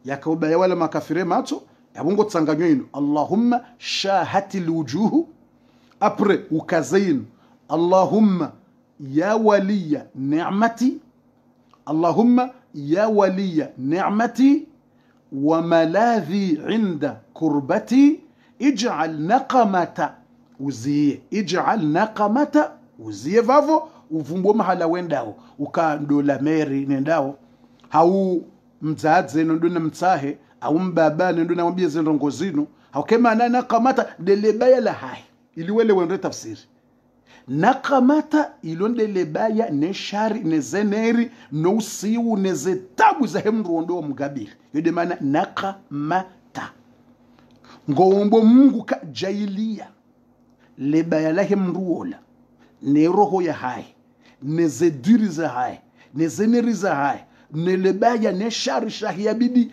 yakauba wala makafire mato yabongo tsanganyo ino Allahumma shahatil wujuh après ukazain Allahumma ya waliya ni'mati Allahumma ya waliya ni'mati wa maladhi inda kurbati ij'al naqamata uziye ij'al naqamata uziye vavo uvumbo mahala wendao ukandola meri nendao hau mzaadze ndo na mtsahe au mbaba ndo na mwambie zendongo zino haukema na naqamata delebaya la hai iliwele wendre tafsiri naqamata ilonde lebaya ne shari ne zeneri no usiu ne zetabu za hemruondo wa mgabiri yode maana naqamata ngombo Mungu ka jailia lebaya la hemruola ne roho ya hai ne zediri za hai ne zeneri za hai ne lebaya ne shari shahia bidi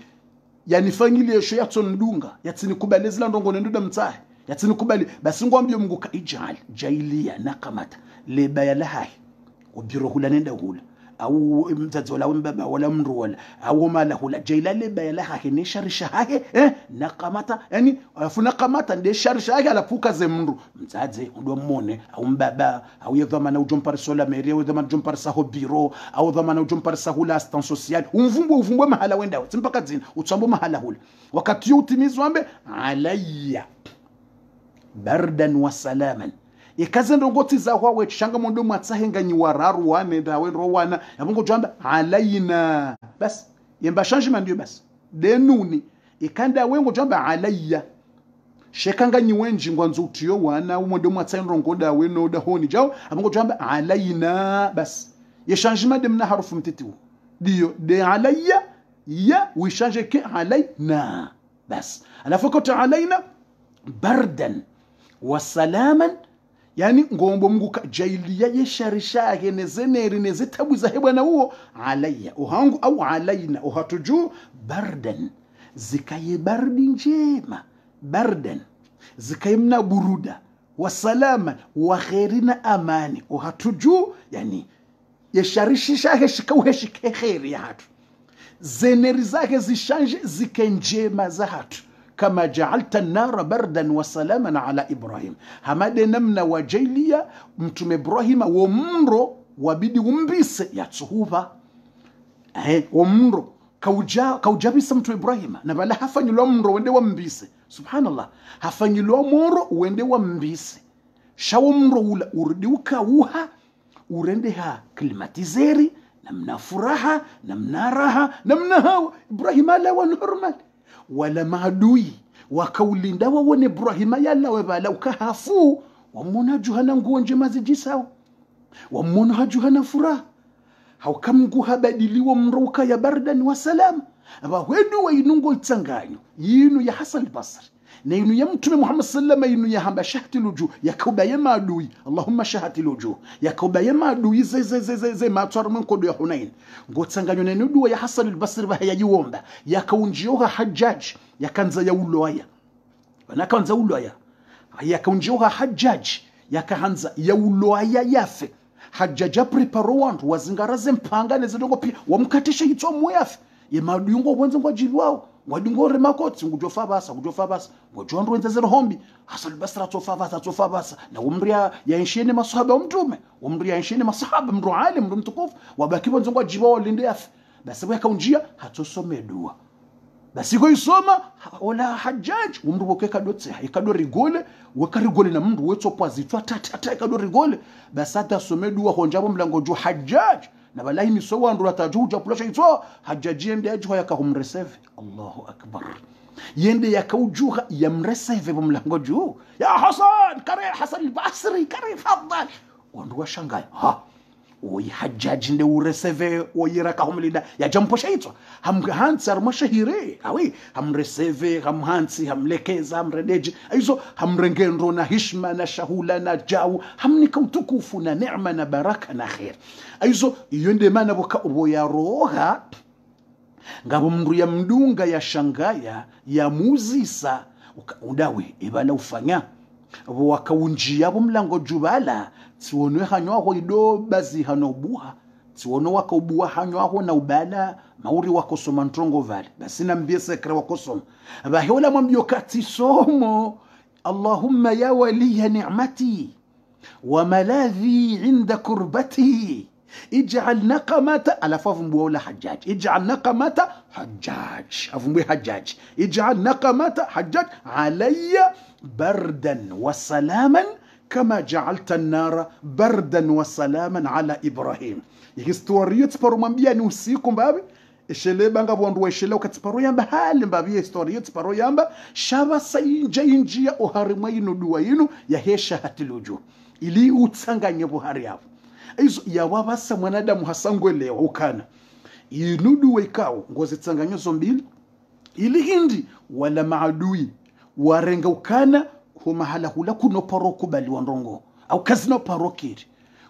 yani familia yesho yatsondunga yatsini kubalezila ndongo nenduda mtsahe yatini kubali basi ngwambye Mungu ka ijal jailia naqamata lebaya la hai ubiro hula nenda hula au mzazi wala mbaba wala mru wala au mala hula jailale bayala hake ne sharisha hake nakamata yani afuna kamata nde sharisha hake alapuka ze mru mzazi ndo mmone au mbaba au yedhamana ujompar sola meri au yedhamana ujompar saho biro au dhamana ujompar sahula assistance sociale umvumbwe mahala wenda mpaka dzina utsambo mahala hula wakati utimizwa ambe alayya bardan wa salaman ikaze ndongoti za hwawe changa mondo mwatsahenga nyiwararu wane dawe rowana yabongo jamba alayna bas yemba changement ndio bas denuni ikanda wengo jamba alayya shekanga nyiwenji ngwanzo utiyo wana umondo mwatsahenga ngoda we no da honi jaw abongo jamba alayna bas ye changement de mna harufu mtiti dio de alayya ya wi change ke alayna bas alafu ko alayna bardan wa salaman yani ngombo mguka jailiya yesharisha yake nezeneri nezitabu za hebwana huo alayya uhangu au alayna uhatuju bardan zikaye bardi njema bardan zikayemna buruda wa salama wa khairina amani uhatuju yani yesharisha yake shikauhe shike khairi ya hatu zeneri zake zishanje zikenjema za hatu كما جعلت النار بردا وسلاما على إبراهيم همade namna wajailia mtume Ibrahim womro wabidi umbise yatsuhuva womro kaujabisa mtume Ibrahim na bala hafanyilwa mro wende wambise subhanallah hafanyilwa mro wende wambise shawo mro ula urdi ukauha urende ha klimatizeri namna furaha namna raha namna hawa Ibrahim ala wa normal wala maadui wakaulinda wawone Ibrahima yalla webala ukahafu wamona juhana nguo njema zijisawa wamona juhana furaha haukamgu habadiliwa mruka ya bardan wa salam abawedu wa inungo itsanganyo yinu ya Hasan al-Basri na yinu ya mtume Muhammad sallama yinu ya hamba shahti luju yakaubaye maadui Allahumma shahati luju yakaubaye maadui ze matwar mankodo ya Hunain ngotsanganyo na nudu ya Hasan al-Basri ba yajiomba yakaunjioha Hajjaj yakanza ya uloya wanakanza uloya yakaunjioha Hajjaj yakahanza ya uloya yafe Hajjaj preparo wantu wazingaraze mpangane zidongo pia wamkatisha hitwa muyafe ye maadui ngo wenze ngo jilwao ngwadingore makoti ngujofa basa ngojondo wenze zero hombi Hasan al-Basri tofa basa na umria ya nshine masahaba mtume umria nshine masahaba mru alim mru mtukufu wabaki bonzo ngwajiba walinde yafe basi wakaunjia hatosome dua basi ko isoma wala Hajjaj umru bokeka dotse ikado rigole wakarigole na mndu wetso pwazitwa tata ikado rigole basi hata some dua honjabo mlango jo Hajjaj na balahi ni so wandu atajuja pulasha ito Hajjaj yende ajuha yakahumreseve Allahu akbar yende yakaujuha yamreseve mlango jo ya Hasan kare Hasan al-Basri kare fadhal wandu washangaya oyi Hajjaj nde ureseve oyira kahumlinda ya jamposha ito hamhansi armashahire awi hamreseve hamhansi hamlekeza hamredeji aizo hamrengendo na hishma na shahula na jau hamnika utukufu na neema na baraka na khair aizo yende mana boka ya roha ngabo mndu ya mdunga ya shangaya ya muzisa udawe ibala ufanya wakaunjia mlango jubala tsiwonwe hanywaho ido bazi hanobuha tsiwono wakaubuha hanywaho na ubala mauri wakosoma ntongo vale basi nambie sekre wakosoma bahola mwambio kati somo Allahumma ya waliya ni'mati wa maladhi inda kurbati ij'al naqamata ala fafumbu wala Hajjaj ij'al naqamata Hajjaj afumbu Hajjaj ij'al naqamata Hajjaj alayya bardan wa salaman كما جعلت النار بردا وسلاما على ابراهيم historia tsiparo mambia ni usiku mbabi eshele banga bwandu eshele ukatiparo yamba hali mbabi historia tsiparo yamba shaba sayinja injia oharimwa ino duwa ino ya hesha hatiluju ili utsanganye buhari hapo izo ya wabasa mwanadamu hasangwelewa ukana inudu wekao ngozi tsanganyo zombili ili hindi wala maadui warenga ukana mahala hula kuno paroko bali wandongo au kazino parokiri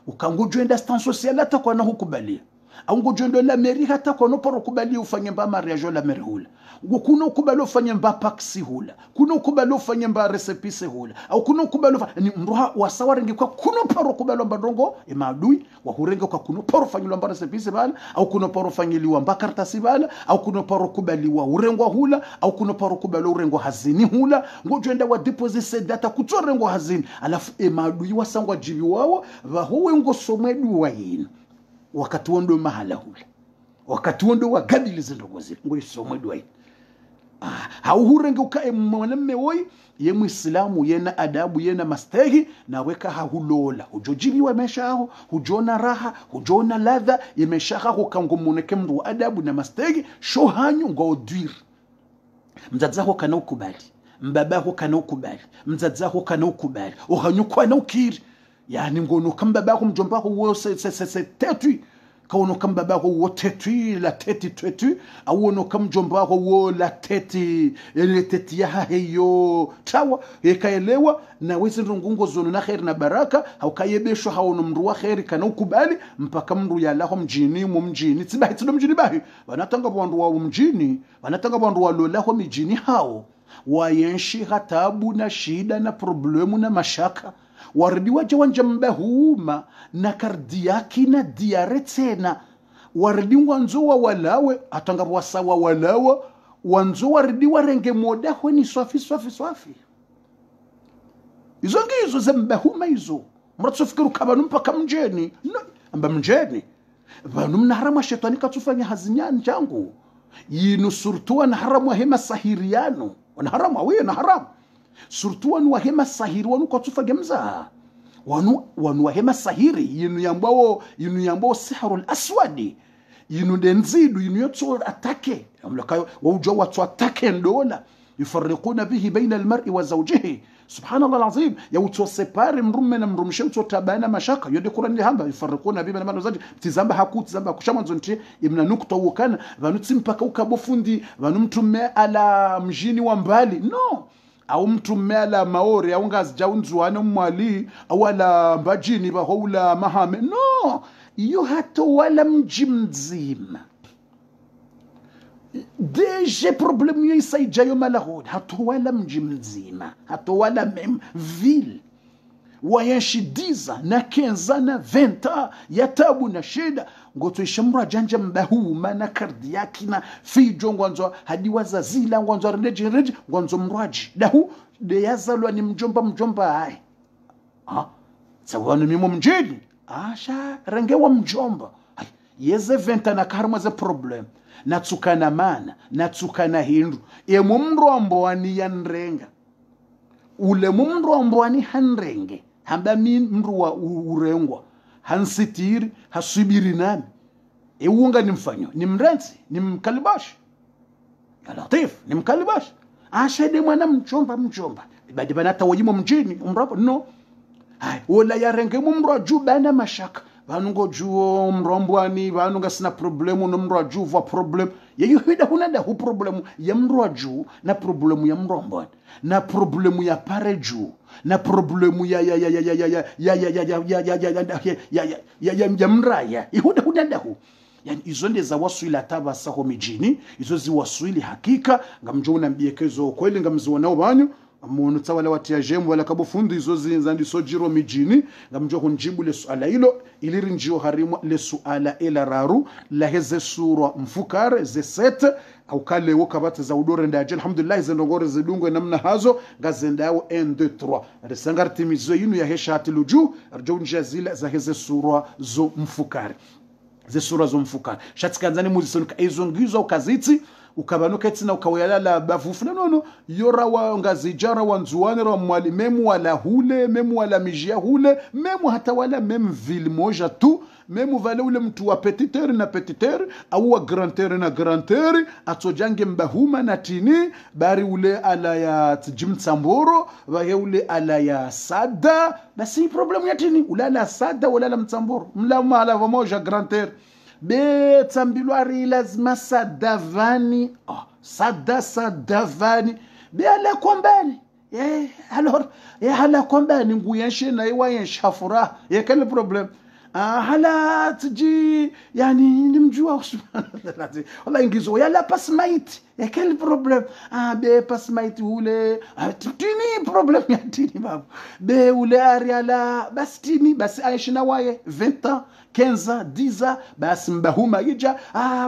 ukangujwenda stand social hata kwa na hukubalia au ngojondo la meri hata kono poro kubali ufanye mba mariage la meri hula kuna ukubali ufanye mba paksi hula kuna ukubali ufanye mba resepise hula au kuna ukubali ni mruha wasawarengi kwa kuna poro kubali mba ndongo maadui wa hurenge kwa kuna poro fanyilwa mba resepise bala au kuna poro fanyiliwa mba kartasi bala au kuna poro kubali wa urengwa hula au kuna poro kubali urengwa hazini hula ngojoenda wa deposit data kutorengwa hazini alafu maadui wasangwa jibi wao wa huwe ngo somwedu wa yini wakati wondo mahala hule wakati wondo wa gadili zindogo zile ngo somwedu wa yini hauhurenge ukae mwanamme woi ye muislamu yena adabu yena mastegi na weka hahulola hujojibiwa meshaho hujona raha hujona ladha yemeshaha hukangumuneke mndu adabu na mastegi shohanyu ngodwir mzazaho kana ukubali mbabaho kana ukubali mzazaho kana ukubali uhanyukwa na ukiri yani ngono kambabaho mjombaho wose se tetwi kauno kambabaho wo tetwi la teti tetwi auno kamjombaho wo la teti ile teti ya heyo tawa yekaelewa na wezi rungungo zono na khair na baraka haukayebesho hauno mru wa khair kana ukubali mpaka mru ya laho mjini mu mjini tibahi tido mjini bahi wanatanga bandu wa mjini wanatanga bandu wa lolaho mjini hao wayenshi hatabu na shida na problemu na mashaka waridi waje wanja mbahuma na kardiaki na diare tena waridi wanzo wa walawe atanga wasawa walawa wanzo waridi warenge moda hweni swafi izo ngizo zembahuma izo mratsofikiru kabanu mpaka mjeni no amba mjeni banu mnaharama shetani katufanya hazinyani changu yinu surtua na haramu hema sahiriano wana haramu awe na haramu surtu wanu wahema sahiri wanu katufa gemza wanu wahema sahiri yinu yambao sihrul aswadi yinu denzidu yinu yotso atake amlakayo waujo watu atake ndola yufarriquna bihi baina almar'i wa zawjihi subhanallah alazim yauto separe mrume na mrumshe utotabana mashaka yode Qur'an hamba yufarriquna bihi baina zaji tizamba hakuti zamba kushamanzo nti imna nukta wokana vanutsi mpaka ukabofundi vanumtume ala mjini wa mbali no au mtume ala maori au ngazi jaunzwana mwali au ala mbajini bahoula mahame no iyo hato wala mji mzima deje problemu yo isaijayo malahod hato wala mji mzima hato wala mem ville wayashidiza na kenza na venta ya tabu na shida ngoto ishamura janja mbahuma na kardiaki na fijo ngwanzo hadi wazazila ngwanzo reje ngwanzo mrwaji dahu de yazalwa ni mjomba hai sawa ni mimo mjini asha rangewa mjomba yeze venta na karma za problem natsukana mana natsukana hindu mumrombo wani yanrenga ule mumrombo wani hanrenge hamba mru wa urengwa hansitiri hasubiri nami unga ni mfanyo ni mrenzi ni mkalibashi ya latif ni mkalibashi ashede mwana mjomba badi banata wajimo mjini umrapo no wala yarenge mumro juu bana mashaka vanungo juo mrombwani vanunga sina problemu no mro juu va problem yeyo hida hunada hu problemu ya mro juu na problemu ya mrombwani na problemu ya pare juu na problemu ya mraya ihuda hunada hu yani izo ndeza waswili ataba saho mijini izo ziwaswili hakika ngamjona mbiekezo kweli ngamziona banyu amuntu tsawala watia jemu wala kabufundi izo zinzandi sojiro mijini ngamjo kunjibu le suala hilo iliri njio harimu le suala ila raru la heze sura mfukare ze set au kale wokabata za udore ndaje alhamdulillah zendongore zidungwe namna hazo ngazendao 1 2 3 resangarti mizo yinu ya heshati luju arjo njazila za heze sura zo mfukare ze sura zo mfukare shatikanzani muzisonuka izo ngizo ukaziti ukabanuka etsina ukawayala bavufu nono yora wa ngazijara wa nzuwanera wa mwali memu wala hule memu wala mijia hule memu hata wala memu ville moja tu memu vale ule mtu wa petitere na petitere au wa grantere na grantere atojange mbahuma na tini bari ule ala ya jimtsamboro vahe ule ala ya sada basi problemu ya tini ule ala sada ule ala mtsamboro mlama ala vamoja grantere be tambilwari lazima sadavani sadavani be ala kombani alors ala kombani nguyenshe na iwa yenshafura quel problème hala tiji yani nimjua wallahi ngizo yala pasmaiti ya quel problem be pasmaiti ule tini problem ya tini babu be ule ariala bas tini bas aishina waye 20 ans 15 ans 10 ans bas mbahuma yija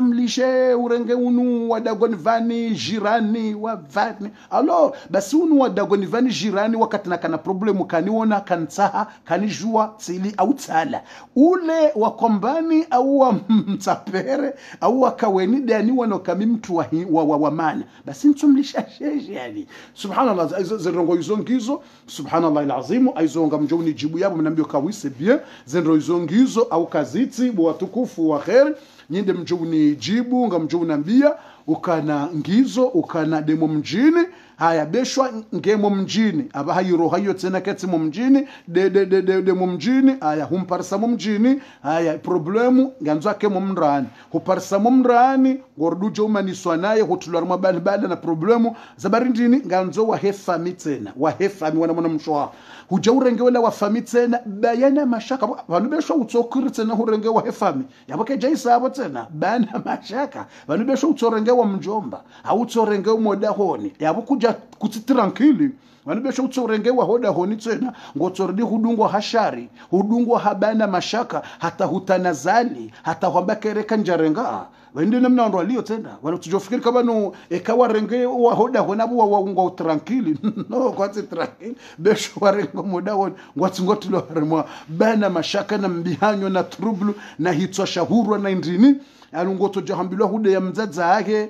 mlishe urenge unu wadagoni vani jirani wa vani alors bas unu wadagoni vani jirani wakati na kana problemu kaniona kansaha kanijua tsili au tsala ule wakombani au wa mtapere au wakaweni dani wanokami mtu wa maana basi ntumlisha sheje yani subhanallah zenrongo izongizo subhanallah alazim aizonga mjoni jibu yabo mnambio kawise bien zenro izongizo au kaziti watukufu wa khair nyinde mjoni jibu ngamjoni nambia ukana ngizo ukana demo mjini haya beshwa ngemo mjini aba hayiro hayo tena kati mu mjini de mu mjini haya humparsa mu mjini haya problemu nganzo ake mu mrani huparsa mu mrani gordujo umaniswa naye hutulwa bada na problemu zabari ndini nganzo wa hefami tena wa hefami wana mwana mshwa hujaurenge wala wa fami tena bayana mashaka banu beshwa utsokuri tena hurenge wa hefami yaboke jaisa abo tena bana mashaka banu beshwa utsorenge wa mjomba au utsorenge umodahoni yabokuja kuti tranquille wanibesha utsorenge wa hoda honi tena ngotsordi hudungwa hashari hudungwa habana mashaka hata hutanazali hata kwambakereka njarenga wende namna ndo alio tena wanatujofikiri kama no ekawa renge wa hoda honabu wa ngwa tranquille no kwati tranquille besho warengo moda won ngwati ngotilo harmwa bana mashaka na mbihanyo na trouble na hitwa shahurwa na indini alungoto jahambilwa hude ya mzaza yake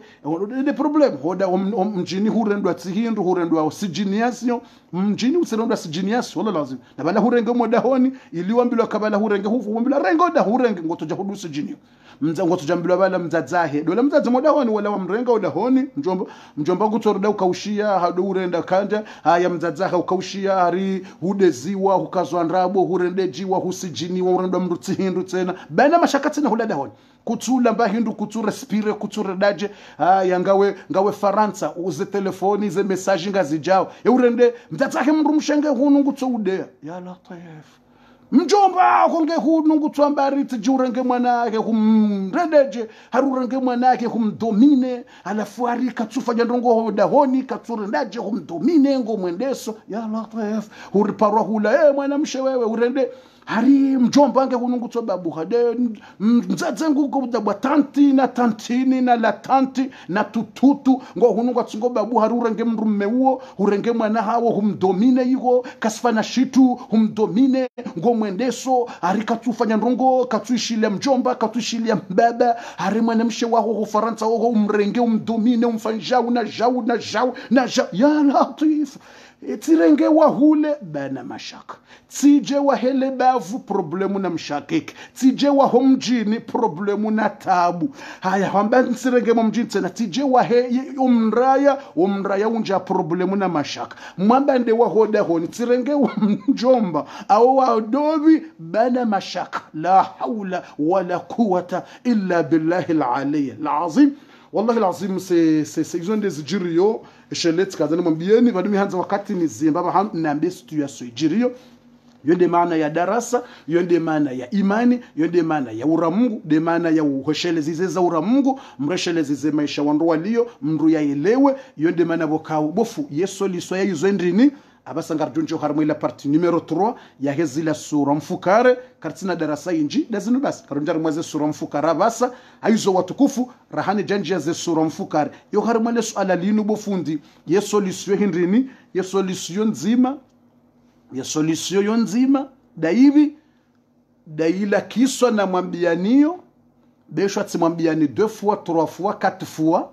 de problem hoda mjini hurendwa tsihindu hurendwa oxygeniasio mjini usirendwa oxygenias wala lazima na bala hurenge moda honi iliwambilwa kabala hurenge hufumbila rengo da hurenge ngoto jahudu oxygenio ngoto jambilwa bala mzazahe dola mzaza moda honi wala wa mrenga oda honi mjomba kutsoroda ukaushia hado urenda kanja haya mzazaha ukaushia hari hude ziwa hukazwa ndrabo hurende jiwa husijiniwa urendwa mrutsihindu tena bana mashaka tena hulada honi kutula mbahindu kutu respire kutu redaje ngawe Faransa uze telefoni ze message ngazijao eurende mtatake mrumshenge hunu ngutsude ya latif mjomba konge hunu ngutsambari tjurenge mwanake kumredeje harurenge mwanake kumdomine alafu ari katsufanya ndongo hoda honi katsurendaje kumdomine ngo mwendeso ya latif huriparwa hula mwana mshewewe urende hari mjomba ange kunungutso babu hade mzaze nguko dabwa tanti na tantini na la tanti na tututu ngo hununga tsingo babu harurenge mrume uo urenge mwana hawo humdomine yuko kasfana shitu humdomine ngo mwendeso hari katufanya ndongo katuishilia mjomba katuishilia mbaba hari mwana mshe wao ho Faransa ho umrenge umdomine umfanjau na jau ya latif tirenge wa hule bana mashaka tije wa hele bavu problemu na mshakiki tije wa homjini problemu na tabu haya hamba nsirenge mjini tena tije wa he umraya unja problemu na mashaka mwambande wa hoda honi tirenge wa mjomba au wa dobi bana mashaka la hawla wala quwwata illa billahi al-ali al-azim wallahi alazim c'est ils ont des jirio shelet kazani mwambieni bado hanza wakati ni Zimbabwe naambia situation jirio yonde maana ya darasa yonde maana ya imani yonde maana ya uramungu de maana ya uhoshelezi za uramungu mreshelezi ze maisha wandu walio mndu yaelewe yonde maana bokao bofu yeso liso ya yuzendrini abasangar jonjo harmo ila partie numero 3 ya hezila sura mfukare kartina darasa inji dazinu bas karonjar mwaze sura mfukara basa aizo watukufu rahani janjia ze sura mfukare yo harmo le swala linu bofundi ye solution hindrini ye solution nzima ye solution yo nzima daivi daila kiswa na mwambianio besho atsimwambiani 2 fois 3 fois 4 fois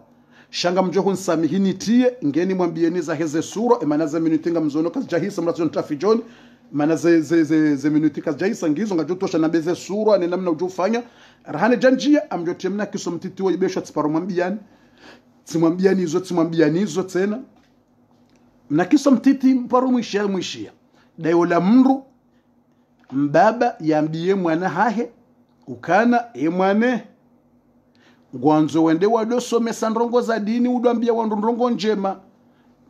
shanga mjoho nsamihini tie ngeni mwambieni za heze sura emanaza minutinga mzono kazi jahisa mrazo ntafijoni manaze ze minutika jahisa ngizo ngajotosha na beze sura ni namna ujufanya rahane janjia amjotemna kiso mtiti wa ibesho tsiparo mwambiani hizo tena na kiso mtiti mparo mwishia dayola mru mbaba yambie mwana hahe ukana mwane gwanzo wende wadosomesa ndongo za dini udwambia wandu ndongo njema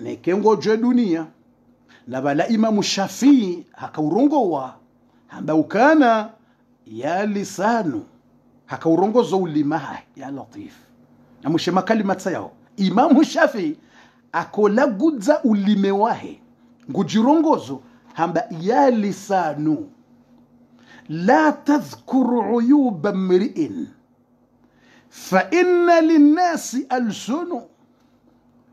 nekengo jwe dunia na bala Imamu Shafii hakaurongowa hamba ukana ya lisanu hakaurongozo ulimaha ya latif amushema kalimata yao Imamu Shafi akola gudza ulime wahe ngujirongozo hamba ya lisanu la tadhkuru uyuba mri'in fa inna linnasi alsunu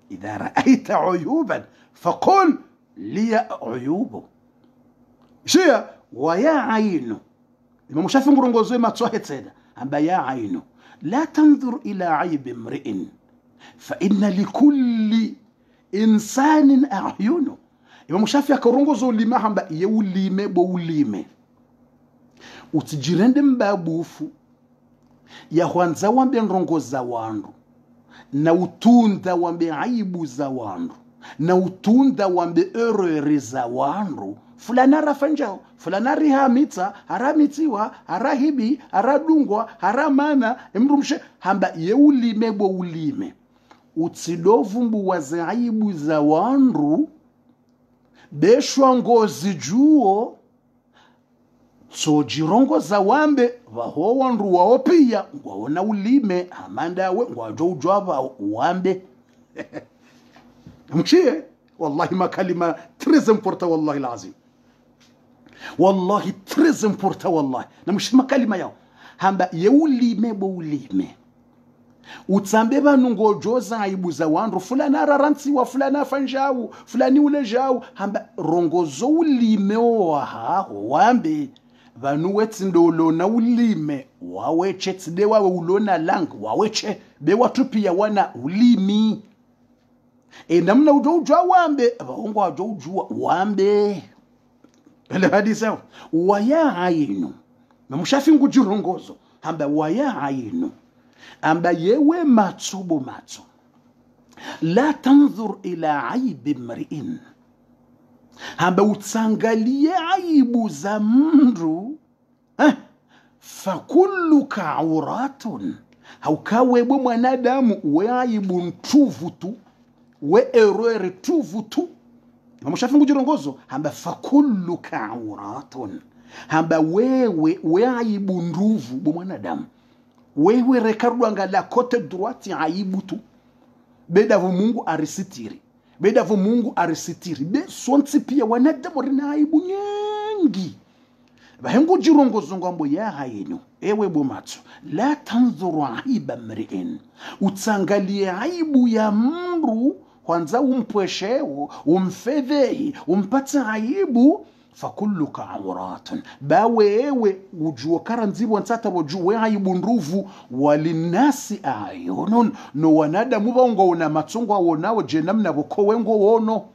idha ra'aita uyuban faqul liya uyubu shia wa ya ainu Imamu Shafi ngurongozo matsohe tseda hamba ya ainu la tanzur ila aib mri'in fa inna likulli insanin a'yunu Imamu Shafi akarongozo ulima hamba ye ulime bo ulime utijirende mbabufu ya kwanza wambe nrongoza wandu na utunda wambe aibu za wandu na utunda wambe erreur za wandu fulana rafanjao fulana rihamita haramitiwa harahibi haradungwa haramana emrumshe hamba ye ulime bo ulime utsidovumbu waze aibu za wandu beshwa ngozi juo so jirongo za wambe vaho wandu wao pia ngwaona ulime amanda we ngwajo ujwaba wambe mchie wallahi makalima très important wallahi alazim wallahi très important wallahi na mshi makalima yao hamba ye ulime bo ulime utsambe banu ngojoza aibu za wandu fulana raranti wa fulana fanjau fulani ulejau hamba rongozo ulime wa wambe vanu wetsindo ulona ulime waweche tside wawe ulona lang waweche be watu pia wana ulimi namna ujwa wambe vaongo ujwa wambe ele hadisa waya ainu na Mushafi ngujirongozo hamba waya ainu amba yewe matsubo matso la tanzur ila aibi mri'in hamba utsangalie aibu za mndu fakulluka auratun haukawe bwe mwanadamu we aibu ntuvu tu we erreur tuvu tu Imamu Shafi ngujirongozo hamba fakulluka auratun hamba wewe we aibu nduvu bwe mwanadamu wewe rekardu angala kote droite aibu tu bedavo Mungu arisitiri bedavo Mungu arisitiri be sonti pia wanadamu rina aibu nyengi bahengu jirongozo ngambo ya hayino ewe bomatso la tanzuru aiba mri'in utsangalie aibu ya mru kwanza umpwesheo umfedhehi umpata aibu fakulluka auratun bawewe ujua karanzibu wansata wajuwe aibu nruvu walinasi ayunun no wanadamu baungo una matsongo wonawo jenamna bukowe ngo wono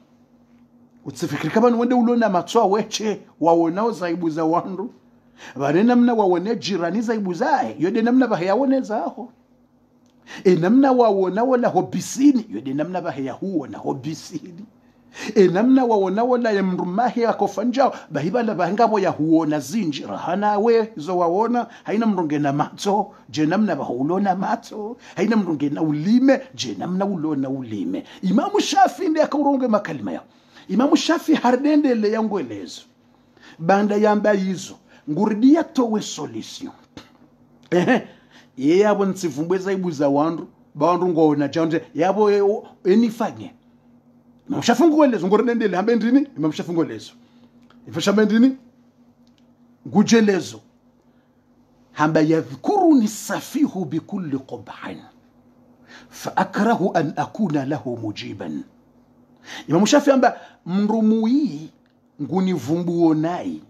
utsifikiri kama wende ulona matsoa weche waonao zaibu za wandu bane namna waone jirani zaibu zae yode namna bahayawone zaho namna waona wala hobisini yode namna bahayahuona hobisini namna waona wala yamrumahi akofanjao bahibala bahangabo ya huona zinjira hana we zo waona haina mrunge na matso je namna bahulona matso haina mrunge na ulime je namna ulona ulime Imamu Shafi ndiye akauronge makalima yao Imamu Shafi hardendele yangu elezo banda yamba hizo nguridia towe solution yabo ntsivumbwe zaibu za wandu bandu ngona janje yabo enifanye Imamu Shafi ngwelezo ngurendele hambe ndini Imamu Shafi ngwelezo ifashambe ndini ngujelezo hamba yadhkuruni safihu bikulli qubhan fa akrahu an akuna lahu mujiban Imamu Shafi amba mrumui ngunivumbuo nai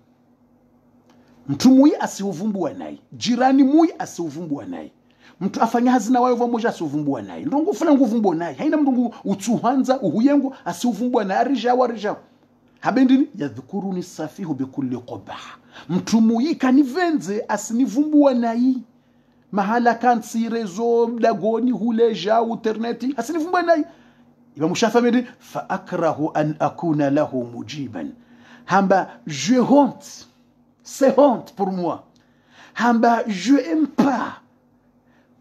mtu mui asiuvumbua nai jirani mui asiuvumbua nai mtu afanya hazina wayo vamoja asiuvumbua nai ndongo funa nguvumbua nai haina mndungu utsuhanza uhuyengu asiuvumbua nai arija habendini yadhkuruni safihu bikulli qubah mtu mui kanivenze asinivumbua nai mahala kansirezo dagoni huleja uterneti asinivumbua nai Imamu Shafi amedi fa akrahu an akuna lahu mujiban hamba je honte c'est honte pour moi hamba je aime pas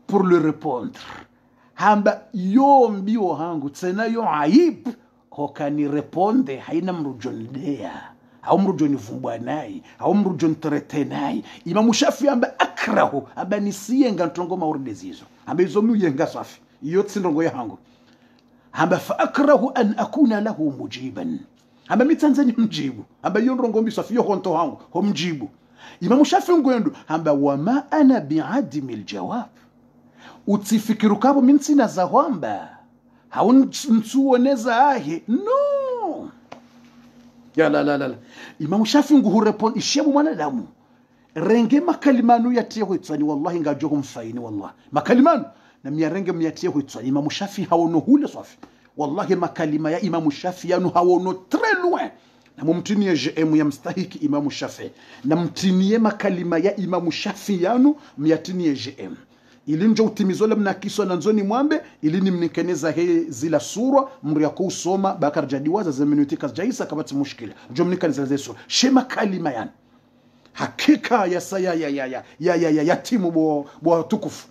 pour le répondre hamba yo mbio hangu tsena yo aib hokani reponde haina mrujondea au mrujo nivumbwa naye au mrujo ntrete naye. Imamu Shafi amba akrahu amba nisiyenga ntongo maurde zizo amba izo muyenga safi iyo tsindongo yangu amba fa akrahu an akuna lahu mujiban amba mitanzani mjibu amba iyo ndongo mbi safi yo honto wangu ho mjibu. Imamu Shafi ngwendo amba wama ana bi'adimi aljawab utifikiru kabo minsina za hwamba hauntuoneza ahe no ya la. Imamu Shafi nguhurepon ishebu mwanadamu renge makalimanu yatie huitsani wallahi ngajogo mfaini wallahi makalimanu na miyarenge miyatie huitsani. Imamu Shafi hawono hule safi wallahi makalima ya Imamu Shafi yanu hawono très loin. Na mumtinie GM ya mstahiki Imamu Shafi na mtinie makalima ya Imamu Shafi yanu miyatinie GM ili njo utimizole mnakiso na nzoni mwambe ili ni mnikeneza he zila sura mria kusoma bakar jadiwaza za minuti jaisa kabati mushkila njo mnikeneza zeso shema kalima yani hakika ya saya ya timu bo tukufu.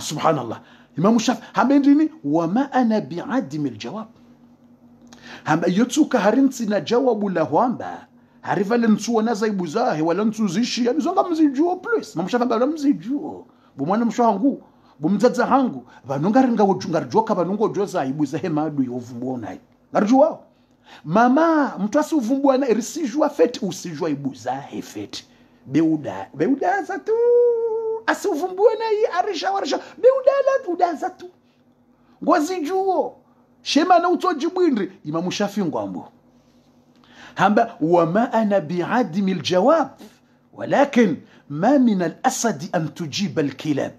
Subhanallah. Imamu Shafi hamendini wama ana bi'adimi aljawab hamba yotuka harinsi na jawabu la hwamba harivale nsuwa na zaibu zahe wala nsuzishi yani zonga mzijuo plus. Imamu Shafi hamba mzijuo bumwana mshangu bumzaza hangu vanongaringa wojungarjoka vanongo joza ibuza he madu yovumbuona hai ngarjuwa mama mtu asuvumbuana irisijua feti usijua ibuza he feti beuda za tu asuvumbuana yi arisha beuda za tu ngozi juo shema na utojibwindri. Imamu Shafi ngwambo hamba wama ana bi'adimi aljawab ولكن ما من الأسد أن تجيب الكلاب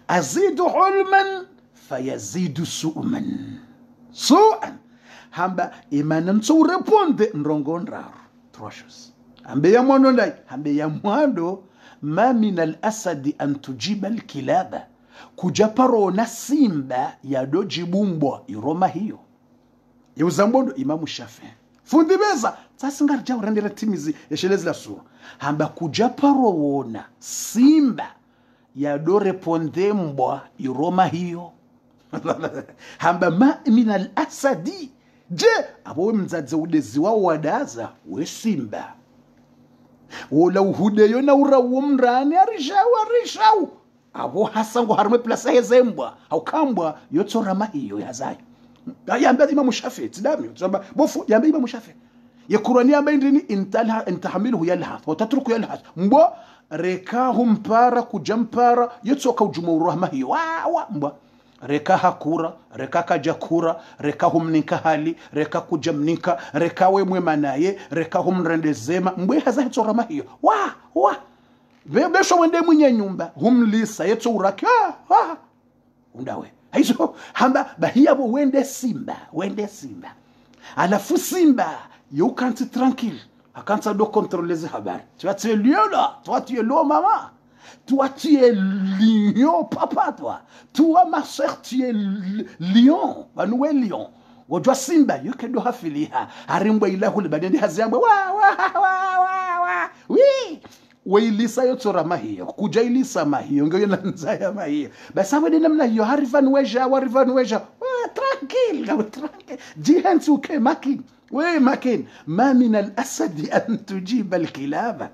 أزيد علما فيزيد سؤما hamba imana nso reponde nrongon rar troshos ambe ya mwono ndai ambe ya mwando ma min al-asadi an tujiba al-kilaba kujaparo na simba ya dojibumbwa iroma hiyo yuzambondo Imamu Shafi fundi beza sasa ngarja urandira timizi yeshelezi la sura hamba kujaparo wona simba ya do reponde mbwa iroma hiyo hamba ma min al-asadi je abo mzadze udezi wao wadaza we simba wola uhudeyo na urawo mrani arishau abo hasango harme plasa hezembwa au kambwa yotsora mahiyo yazayo yamba Imamu Shafi tidami tsamba bofu yamba Imamu Shafi ya Qur'ani yamba indini intahamiluhu yalhath wa tatruku yalhath mbo rekahum para kujampara yotsoka ujumuru mahiyo wa mbo reka hakura reka kajakura reka humnika hali reka kujamnika reka wemwe manaye reka humrendezema mbwe haza hitsora mahiyo wa besho wende mwenye nyumba humlisa yetso uraka undawe hizo hamba bahiyabo wende simba alafu simba you can't tranquille akansa do contrôler les habari tu es lion mama toi tu es lion papa toi ma soeur tu es lion banwe lion wajua simba yukedo hafiliha harimbwa ilahu badende hazambwa wa wailisa yotsora mahiyo kujailisa mahiyo ngoyo nanzaya mahiyo basi amede namna hiyo harifan weja tranquille jihantu ke makin ma min al-asad an tujiba al-kilaba.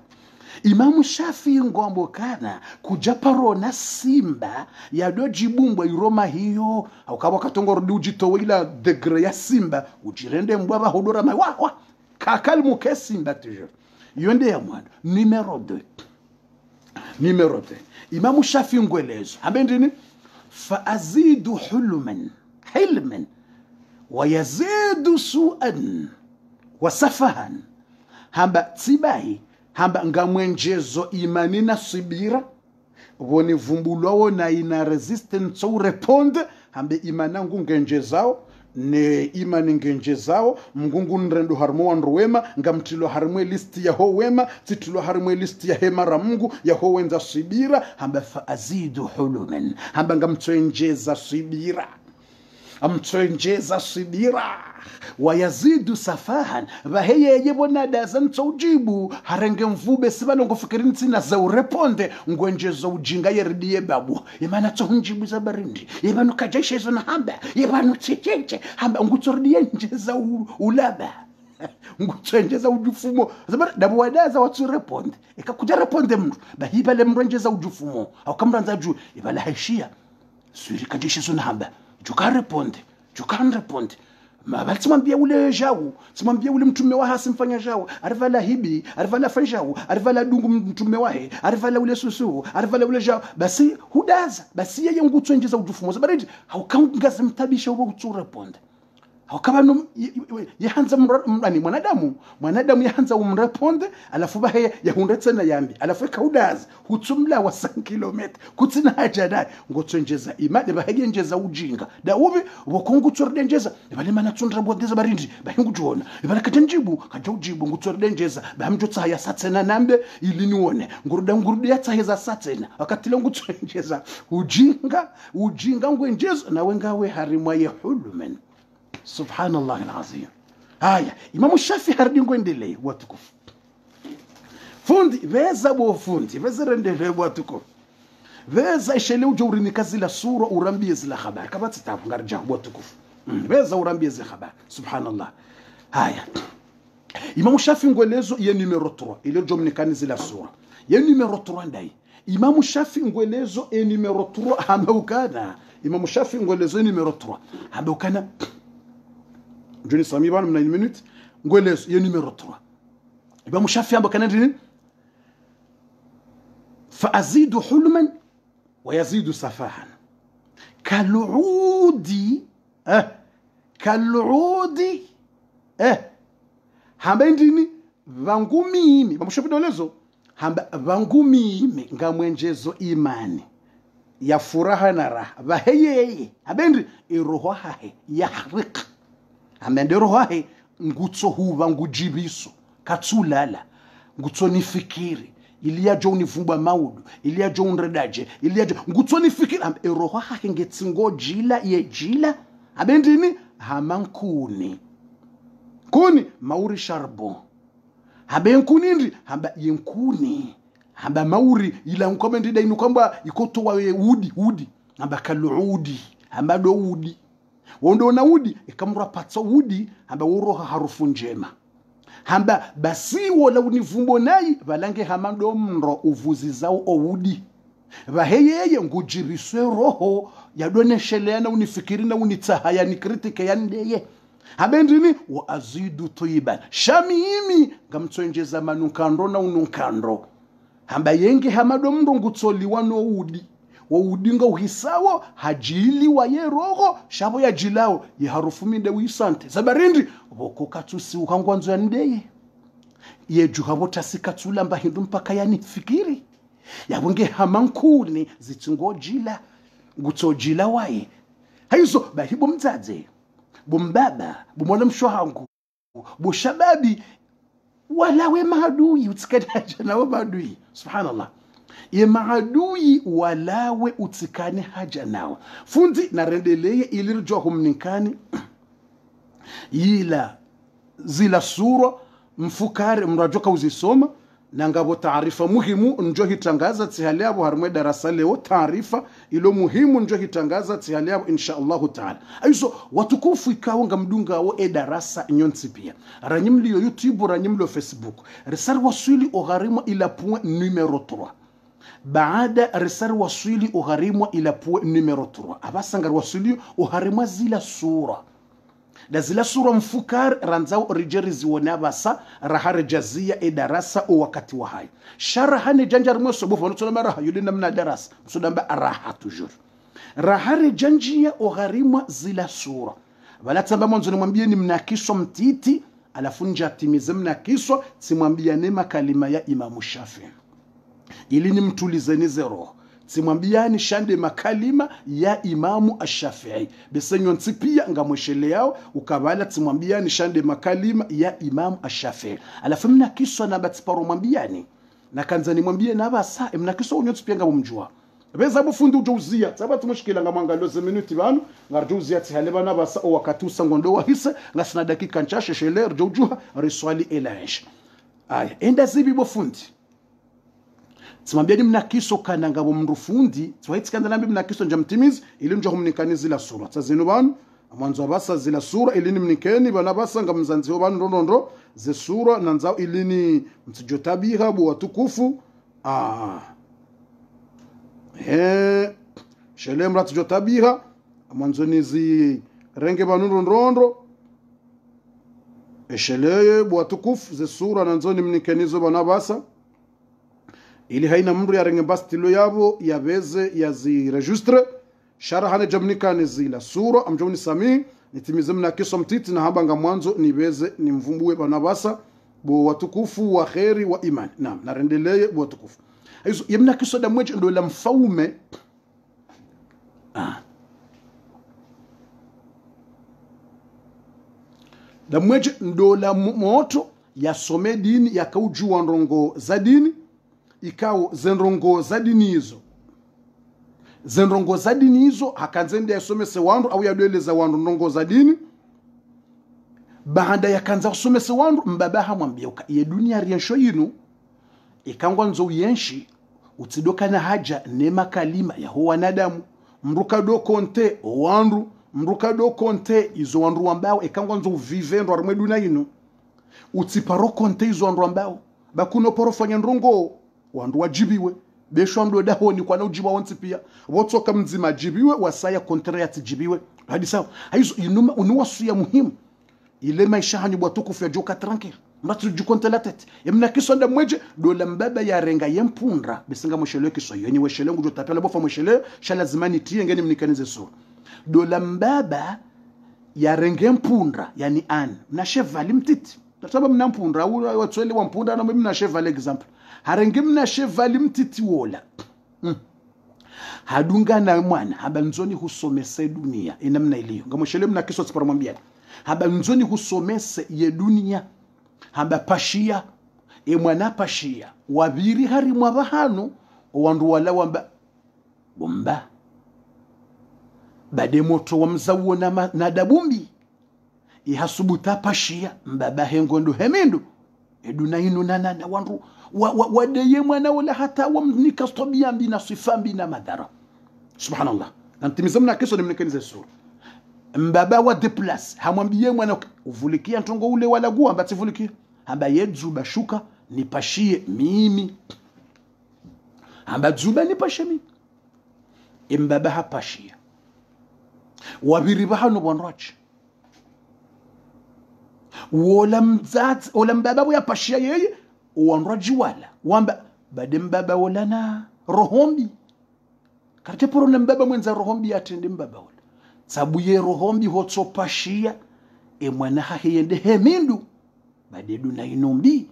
Imamu Shafi ngombo kana kujaparo na simba ya dojibumbwa iroma hiyo au kama katongoro ujitowe ila degré ya simba ujirende mbwa bahudora wa kakalmu ke simba toujours yonde ya mwana numéro 2 Imamu Shafi ngwelezo ambendini fa azidu hilman wa yazidu su'an wa safahan hamba tsibahi hamba ngamwenjezo imani na subira woni vumbulwa na ina resistance au reponde hambe imanangu ngenjezao ne imani ngenjezao mngungu nrendo harmo wanrowema ngamtilo harmwe listi ya howema titulo harmwe listi ya hemara Mungu ya howenza subira hamba fa azidu huluman hamba ngamtwenjeza subira amtwenjeza subira wa yazidu safahan baheye yebona dazan tsojibu harenge mvube sibano ngofikirini tsina za ureponde ngwenjezo ujinga yeridiye babu imana tsonjibu za barindi imano kajeshe zona hamba imano tsecheche hamba ngutsordiye njeza ulaba ngutsenjeza ujufumo zabara dabu wadaza watu responde ikakuja responde mtu bahiba le mrenjeza ujufumo au kamranza juu ibala haishia suri kajishi sunahamba juka responde Simwambia ule jao, simwambia ule mtume wa hasi mfanya jao, arivala hibi, arivala fanjao, arivala dungu mtume wahe, arivala ule susu, arivala ule jao, basi hudaza, basi yeye ngutwenjeza ujufumo zabaridi, haukangaza mtabisha uba kutureponde. Haukabano yahanza mwanadamu yahanza umreponde alafu bahe yahundetse na yambi alafu kaudaza hutsumla wa 5 km kutsina haja naye ngotsenjeza imade bahege njeza ujinga da ubi wokungu tsordenjeza bali mana tsundra bwageza barindi bahingutona bali katanjibu kaja ujibu ngutsordenjeza bahamjotsa ya satsena nambe ilinione nguruda yatsaheza satsena wakati longu tsordenjeza ujinga ngwenjeza nawe ngawe harimwa yehulumen. Subhanallah alazim. Haya, Imam Shafi hardi ngwendelee watukufu. Fundi veza bo fundi, veza rendelee watukufu. Veza ishele ujuri ni kazi la sura urambie zila habari. Kabati tabu ngarja watukufu. Veza urambie zila habari. Subhanallah. Haya. Imam Shafi ngwelezo ye numero 3, ile jomnikani zila sura. Ye numero 3 ndai. Imam Shafi ngwelezo ye numero 3 hameukana. Imam Shafi ngwelezo ye numero 3 hameukana. Juni sami bana mna 1 minute ngwelezo ye numero 3 Imam Shafi amba kana ndini fa azidu hulman wa yazidu safahan kaludi hamba ndini vangumimi Imam Shafi dolezo hamba vangumimi ngamwenjezo imani ya furaha na raha baheyeye abendi iroho hahe yahriq amendero hahe ngutso huva ngujibiso katsulala ngutso nifikiri iliya jo univumba maudu iliya jo unredaje iliya jo ngutso nifikiri eroho hahe ngetsingo jila ye jila abendini hamankuni kuni mauri charbon habenkuni ndi hamba yenkuni hamba mauri ila nkomende da inukwamba ikoto wa udi hamba kaludi hamba do udi wondo na udi ikamura patso udi hamba uroha harufu njema hamba basi wola univumbo nayi balange hamando mro uvuzi zao owudi baheyeye ngujiriswe roho yadoneshelena unifikiri na unitsahaya ni kritike yandeye habendini wa azidu tuiban shamimi ngamtwenjeza manunkando na ununkando hamba yenge hamado mro ngutsoliwa no udi wa udinga uhisawo hajili wa ye roho shabo ya jilao ye harufu minde wisante sabarindi boko katsusi ukangwanzo yandeye ye juhabo tasikatsula mbahindu mpaka yani fikiri yabunge hamankuni zitsingojila ngutsojila waye haizo bahibo mdzadze bumbaba bumona mshwangu bushababi wala we maadui utsikanaje nawe maadui subhanallah ye maadui walawe utsikane haja nao fundi narendeleye ilirjwa humnikani yila zila sura mfukare mrajoka uzisoma na ngabo taarifa muhimu njo hitangaza tihaliabo harmwe darasa leo taarifa ilo muhimu njo hitangaza tihaliabo insha Allah taala aizo watukufu ikawa ngamdunga wo darasa nyonsi pia ranyimlio YouTube ranyimlio Facebook risar wasili ogharimo ila point numero 3 baada risar wasili ogharimo ila point numero 3 abasangar wasili ogharimo zila sura da zila sura mfukar ranzao rijeri ziwone abasa rahare jazia darasa o wakati wa hai sharahane janjar mweso bufo nutona raha yulina mna darasa msudamba araha toujours rahare janjia o gharimwa zila sura balatamba mwanzo nimwambie ni mnakiswa mtiti alafu nja timize mnakiswa simwambia nema kalima ya Imam Shafi ili ni mtulizeni roho simwambiani shande makalima ya Imamu Ash-Shafi'i besenyo nsipia ngamweshele yao ukabala simwambiani shande makalima ya Imamu Ash-Shafi'i alafu mna kiswa na batiparo mwambiani na kanzani mwambie na basa mna kiswa unyotipia ngamumjua beza bufundi ujouzia sabatu mushkila ngamangaloze minuti banu ngarjouzia tihaleba na basa o wakatusa ngondo wahisa ngasina dakika nchashe shele rjojuha riswali elaish aya enda zibi bufundi simambiani mnakiso kana ngabo mrufundi twaitsikanda nambi mnakiso njamtimizi ili njo humnikanizi la sura tazinu banu mwanzo basa zila sura ilini mnikeni bana basa ngamzanzi obanu ndondo ze sura nanzao ilini mtijotabiha bu watukufu shele mratu jotabiha mwanzo nizi renge banu ndondo shele bu watukufu ze sura nanzoni mnikenizo bana basa ili haina mru ya renge bastilo yabo yabeze yaziregistre sharahane jamnikane zila sura amjoni sami nitimize mna kiso mtiti na haba nga mwanzo nibeze nimvumbue bana basa bo watukufu wa khairi wa imani naam narendeleye bo watukufu hizo yemna kiso da mweje ndo la mfaume da mweje ndo la moto ya some dini yakaujua ndongo za dini ikao zenrongo za dini hizo zenrongo za dini hizo hakanzende yasomese wandu au yadweleza wandu ndongo za dini baada yakanza kusomese wandu mbabaha mwambia ye dunia riensho yinu ikangwa nzo uyenshi utidoka na haja nema kalima ya huwa nadamu mruka do konte wandu mruka do konte izo wandu wambao ikangwa nzo vivendo armwe dunia yinu utiparo konte izo wandu wambao bakuno porofanya ndongo wandu wajibiwe besho ndo dahoni kwa na ujiba wanti pia wotoka mzima jibiwe wasaya contract jibiwe hadi sawa hizo inuma unuwasuya muhimu ile maisha hanyu bwatukufu ya joka tranquille mratu jukonte la tete yemna kisonda mweje dola mbaba ya renga yempundra besinga mweshele kiso yenye weshele ngujo tapela bofa mweshele shala zimani tie ngeni mnikanize sura dola mbaba ya renga yempundra yani an na chevali mtiti tataba mnampundra watwele wa mpundra na mimi na chevali example harenge mna chevali mtiti wola hadunga na mwana habanzoni husomese dunia inamna iliyo ngamoshele mna kiso tsipara mwambia habanzoni husomese ye dunia hamba pashia mwana pashia wabiri hari mwabahano wandu wala wamba bomba bade moto wamzawo na dabumbi ihasubuta pashia mbaba hengondo hemindu eduna inu na wandu wadeye mwana wala hata wamnikastobia mbina sifambi na madhara subhanallah nantimizamna kiso nimnikenize sura mbaba wa deplace hamwambie mwana uvulikia ntongo ule wala gua mbati vulikia hamba yedzu bashuka nipashie mimi hamba dzuba nipashie mimi mbaba hapashia wabiri bahano bonroche wola mzat wola mbaba ya pashia yeye wanroji wala wamba bade mbaba wala na rohombi karte poro na mbaba mwenza rohombi atende mbaba wala sabu ye rohombi hotso pashia mwana hahiyende hemindu bade duna inombi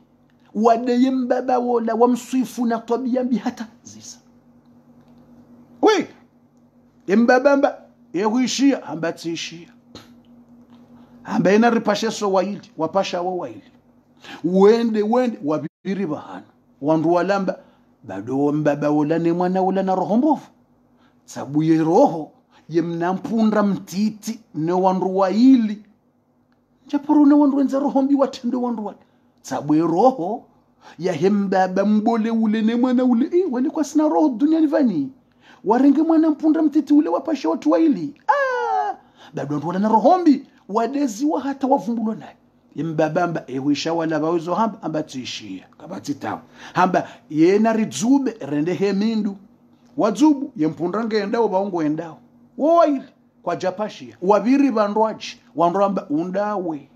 wade mbaba wala wamswifu na tabia mbi hata zisa we mbaba yehuishia hamba tishia hamba ina ripashe so waili wapasha wa waili wende wabiri bahana wandu walamba bado mbaba wala ne mwana wala na roho mbovu sabu ye roho ye mnampunda mtiti ne wandu waili japoro ne wandu wenza roho mbi watendo wandu wale sabu ye roho ya hembaba mbole ule ne mwana ule wale kwa sina roho duniani vani warenge mwana mpunda mtiti ule wapasha watu waili bado wandu wala na roho mbi wadezi wa hata wavumbulo naye imbabamba ewisha wala bawezo hamba amba tishia kabati tawo hamba yena rizube rende hemindu wazubu yempunda ngendao baongo endao woile kwa japashia wabiri bandwaji wandramba undawe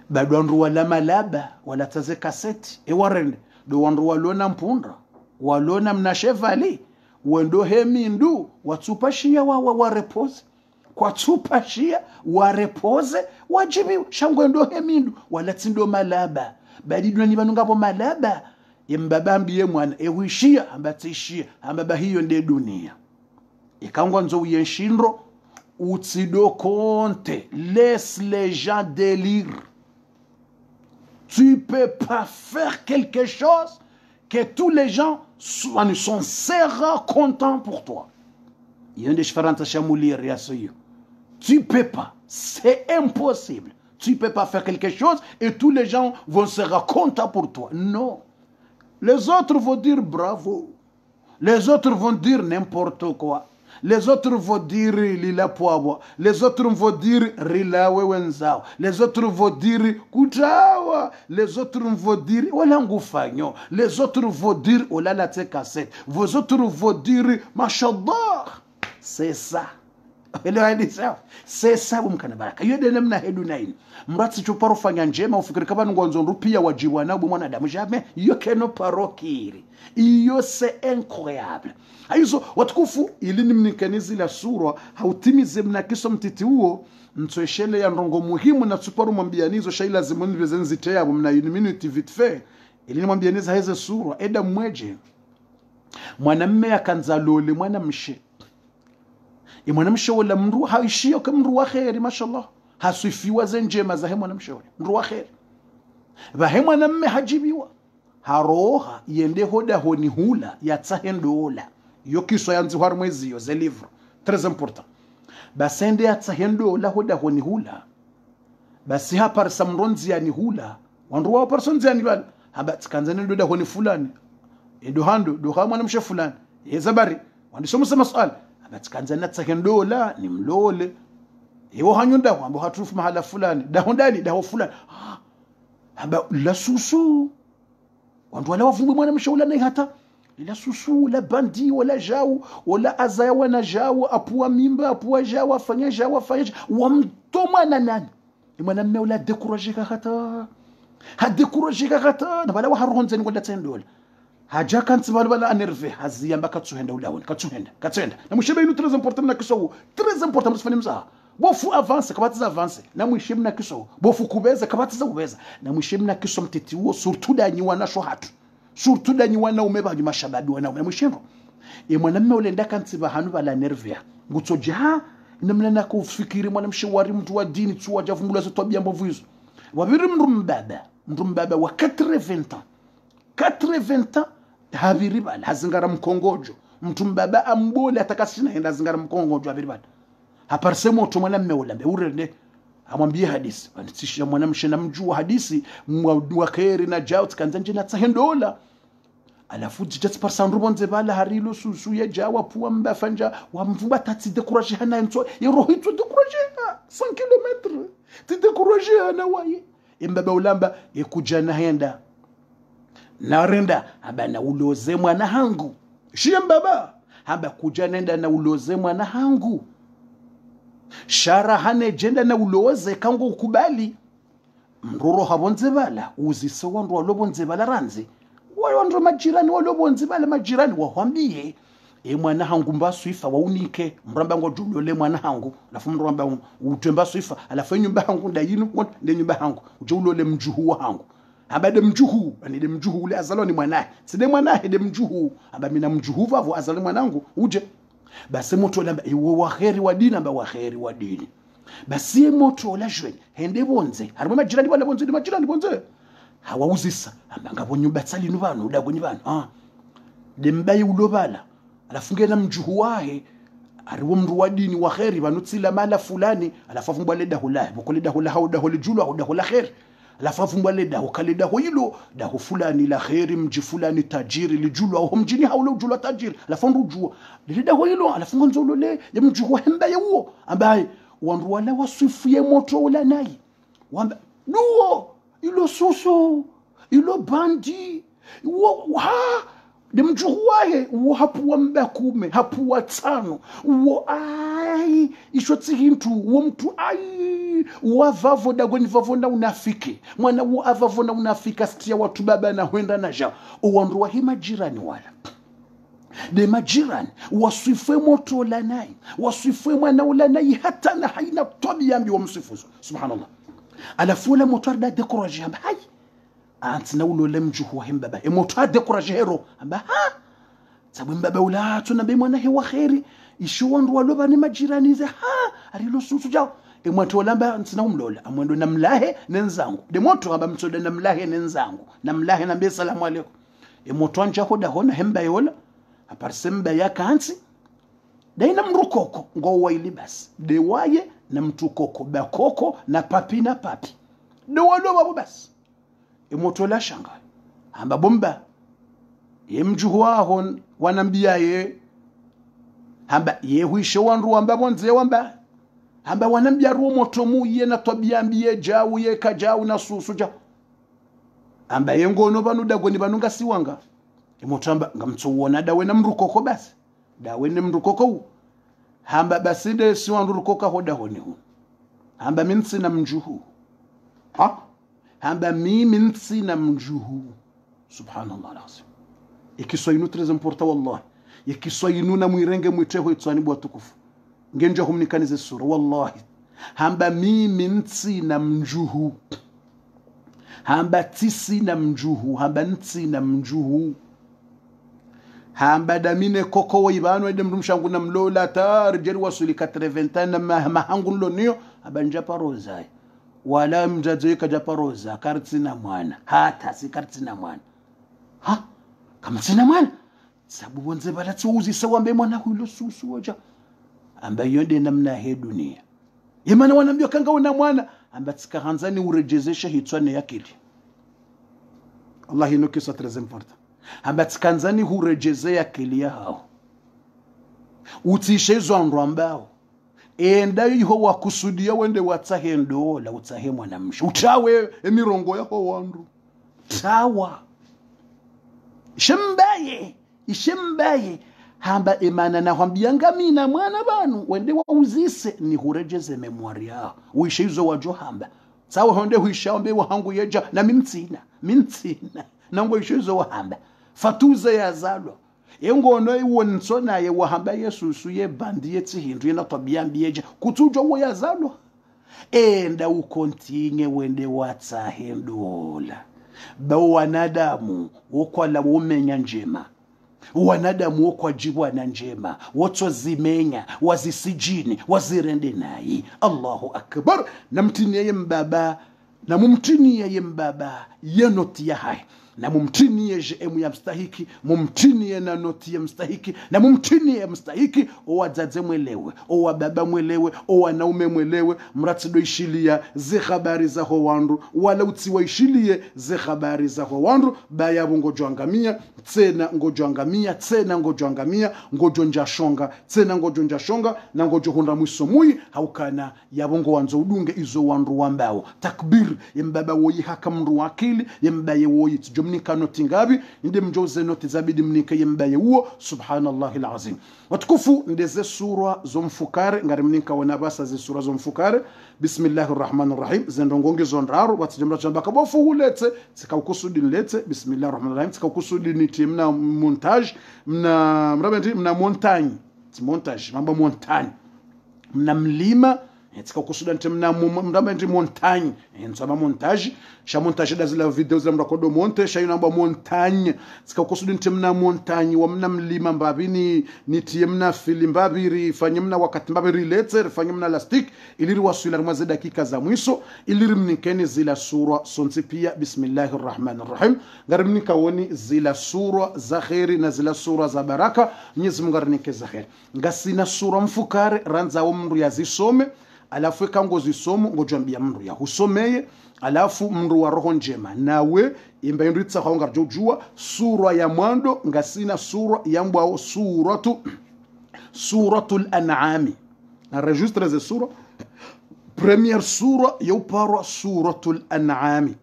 bado wandu wala malaba wala taze kaseti warende do wandu walona mpunda walona mnashevali wendo hemindu watupashia wa repose kwa tupashia warepoze wajibi shangwendo hemindu wala tsindo malaba badi dunani banungapo malaba yembabambiye mwana ewishia ambatishia ambaba hiyo nde dunia ikangwa nzo uyenshinro utsido konte laisse les gens délire tu peux pas faire quelque chose que tous les gens sont serra contents pour toi yende shfaranta shamulir yasoyo tu peux pas, c'est impossible. Tu peux pas faire quelque chose et tous les gens vont se raconter pour toi. Non. Les autres vont dire bravo. Les autres vont dire n'importe quoi. Les autres vont dire lila poabwa. Les autres vont dire rila wewenzao. Les autres vont dire kutawa. Les autres vont dire wala ngufanyo. Les autres vont dire olala te cassette. Vos autres vont dire mashallah. C'est ça. C'est ça umkana baraka. Yode namna hedu naini. Mratsi chuparo fanya njema ufikiri kaba ngonzo rupia wajibu na mwana damu jamais. Iyo keno parokiri. Iyo c'est incroyable. Aizo watukufu ili nimnikanizi la sura hautimize mnakiso mtiti huo mtoeshele ya ndongo muhimu na tsuparu mwambianizo shaila zimuni bezenzi teyabu mna minute vite fait ili nimwambianiza heze sura eda mweje mwanamme akanzalole mwanamshe mwanamshe wala mru haishio kama mru wa khairi mashallah hasifiwa zenjema za mwanamshe wala mru wa khairi ba mwanamme hajibiwa haroha yende hoda honi hula ya tsahendola yo kiswa yanzi har mwezi yo ze livre très important basende ya tsahendola hoda honi hula basi hapa samronzi yani hula wandu wa persons yani bal haba tkanzani doda honi fulani edo hando do kama mwanamshe fulani yezabari wandishomo sema swali haba tkanzani tsahendola ni mlole ewo hanyunda wambo hatufu mahala fulani dahondani daho fulani haba la susu wandu wala wafumbi mwanamshe fulani hata ila susu la bandi wala jau wala azaya wana jau apua mimba apua jau afanya jau afanya wamtoma na nani mwanamme wala decourageka hata ha decourageka hata na wala waharonze ni kwenda tendola haja kanti wala anerve haziyamba katsuhenda ulawoni katsuhenda na mshebe inu très important na kiso très important msifanye mzaha bofu avance kabatiza avance na mwishe mna kiso bofu kubeza kabatiza kubeza na mwishe mna kiso mtiti huo surtout da nyiwana sho hatu surtout da nyiwana umeba ni mashababi wana mwishengo mwanamme ule ndaka ntiba hanu bala nervea ngutsoja namna na kufikiri mwanamshe wari mtu wa dini tu wajavumbula zo tabia mbovu hizo wabiri mrumbaba wa 80 ans 80 ans habiri bala hazingara mkongojo mtu mbaba ambole atakasina henda zingara mkongojo habiri bala haparse moto mwanamme ule urende amwambie hadisi antisha mwanamshe namjua hadisi wa khairi na jaut kanzanje na tsahendola alafu jitsi parsan rubonze bala harilo susu ya jawa puwa mbafanja wa mvumba tati decourager hana nto yerohito decourager 5 km ti decourager hana waye imbaba ulamba ekujana henda narenda abana uloze mwana hangu shie mbaba hamba kujana nenda na uloze mwana hangu shara hane jenda na uloze kango ukubali mroro habonze bala uzise wandu walobonze bala ranzi wandu majirani walobonze bala majirani wahwambie mwana hangu mbaswifa waunike mramba ngo julole mwana hangu alafu mramba utemba swifa alafu nyumba hangu ndayinu nde nyumba hangu ujulole mjuhu wa hangu abade mjuhu anide mjuhu ule azalo ni mwanae side mwanae de mjuhu abamina mjuhu vavo azalo mwanangu uje basi moto lamba iwo waheri wa dini amba waheri wa dini basi moto la jweni hende bonze harimo majirani bale bonze majirani bonze hawauzisa amba ngabo nyumba tsali nubano udagonyi bana de mbayi ulobala alafunge na mjuhu wahe ariwo mndu wa dini waheri banutsila mala fulani alafafumbwa leda hula bokoleda hula hauda hole julwa hauda hula khair alafafumbwa leda hokaleda hilo da fulani la khairi mji fulani tajiri lijulwa au mjini haula ujulwa tajiri alafundu jua leda hilo alafunga nzolo le ya mjuhu hemba yuo ambaye wandu wala wasifie moto wala nai wamba duo ilo susu ilo bandi wa de mjuhu wahe uo hapuwa mbakume hapuwa tano uo ai ishotsi hintu uo mtu ai uo avavo dagoni vavo na unafiki mwana uo avavo na unafika stia watu baba na huenda na jao uwandu wa hima jirani wala de majirani wasifwe moto la nai wasifwe mwana ula nai hata na haina tabia mbi wa msifuzo subhanallah alafu la moto da decourage amba hai antina ulole mjuhu wa himbaba moto da decourage hero amba ha sabu mbaba ula tunabe mwana hewa khairi ishuwandu waloba ni majirani za ha arilo susu jao moto lamba antina umlola amwendo namlahe nenzangu de moto amba msoda namlahe nenzangu namlahe nambe salamu alaykum moto anja hoda hona hemba yola aparsemba ya kansi daina mrukoko ngo waili basi de waye na mtukoko bakoko na papi de walo babo basi moto la shanga amba bomba mjuhu wao wanambia ye hamba yehuishe wandu wamba bonze wamba hamba wanambia ruo moto muye na twabiambie jawu ye kajawu na susuja hamba yengono banu dagoni banu ngasiwanga imotamba ngamtsuwona dawe na mrukoko basi dawe na mrukoko hamba basinde si wandu rukoka hoda honi hu hamba minsi na mjuhu hamba minsi na mjuhu subhanallah alazim ikiswayinu treze mporta wallahi ikiswayinu na mwirenge mwiteho itswani bwa tukufu ngenjo humnikanize sura wallahi hamba minsi na mjuhu hamba tisi na mjuhu hamba nsi na mjuhu hamba damine koko waibano ede mrumshangu na mlola tarjeri wasuli 80 na mahangu nlonio abanja paroza wala mjazo kajaparoza karti na mwana hata si karti na mwana kama sina mwana sababu bonze balatsi uzi sawambe mwana hulo susu waja amba yonde namna he dunia yemana wanambia kanga una mwana amba tsikahanzani urejezesha hitswane yakili Allah inokisa 3 important amba tsikanzani hurejeze yakili yao utishe zwandu ambao enda yiho wakusudia wende watsahendo la utsahe mwanamsha utawe emirongo yako wandu tawa ishembaye hamba imana na hwambianga mina mwana banu wende wauzise ni hurejeze memory yao uishe hizo wajo hamba sawa honde huishaombe wahangu yeja na mintsina nango ishe hizo wahamba fatuze yazalwa yengono iwonso naye wahamba Yesu ye bandi yetsihindu yena twabiambieja kutujo wo yazalwa enda ukontinge wende watsahendola ba wanadamu wokwala womenya njema wanadamu wokwajibu na njema woto zimenya wazisijini wazirende nayi Allahu akbar namtiniye mbaba na mumtiniye mbaba yenoti ya hai na mumtiniye jemu ya mstahiki mumtiniye na noti ya mstahiki na mumtiniye mstahiki owadzaze mwelewe owababa mwelewe owanaume mwelewe mratido ishilia ze habari za ho wandu wala utsiwa ishilie ze habari za ho wandu bayabo ngojwangamia tsena ngojwangamia tsena ngojwangamia ngojonjashonga tsena ngojonjashonga na ngojohunda mwisomui haukana yabongo wanzo udunge izo wandu wambao takbir yembaba woyi hakamndu wakili yembaye woyi jumnika noti ngabi inde mjoze noti zabidi mnike yembaye uo subhanallahi alazim watukufu ndeze sura zomfukare ngari mnika wana basa ze sura zomfukare bismillahir rahmanir rahim zendongonge zonraro watijamra chambaka bofu uletse sikaukusudi nletse bismillahir rahmanir rahim sikaukusudi nitimna montage mna mrabendi mna montage mambo montagne mna mlima etika kusuda ntemna mndamba ndi montagne ensaba montage sha montage da zila video zila mrakodo monte sha yunamba montagne tika kusuda ntemna montagne wa mna mlima mbabini nitiyemna film mbabiri fanyemna wakati mbabiri letse fanyemna lastik iliri wasula rmaze dakika za mwiso iliri mnikeni zila sura sonti pia bismillahir rahmanir rahim ngarimni kawoni zila sura za khairi na zila sura za baraka Mwenyezi Mungu arnike za khairi ngasina sura mfukare ranza wa mndu yazisome alafu kango zisomo ngojambia mndu ya husomeye alafu mndu wa roho njema nawe imba indritsa haonga jojua sura ya mwando ngasina sura ya mbwao suratul an'ami na registre ze sura première sura yoparwa suratul an'ami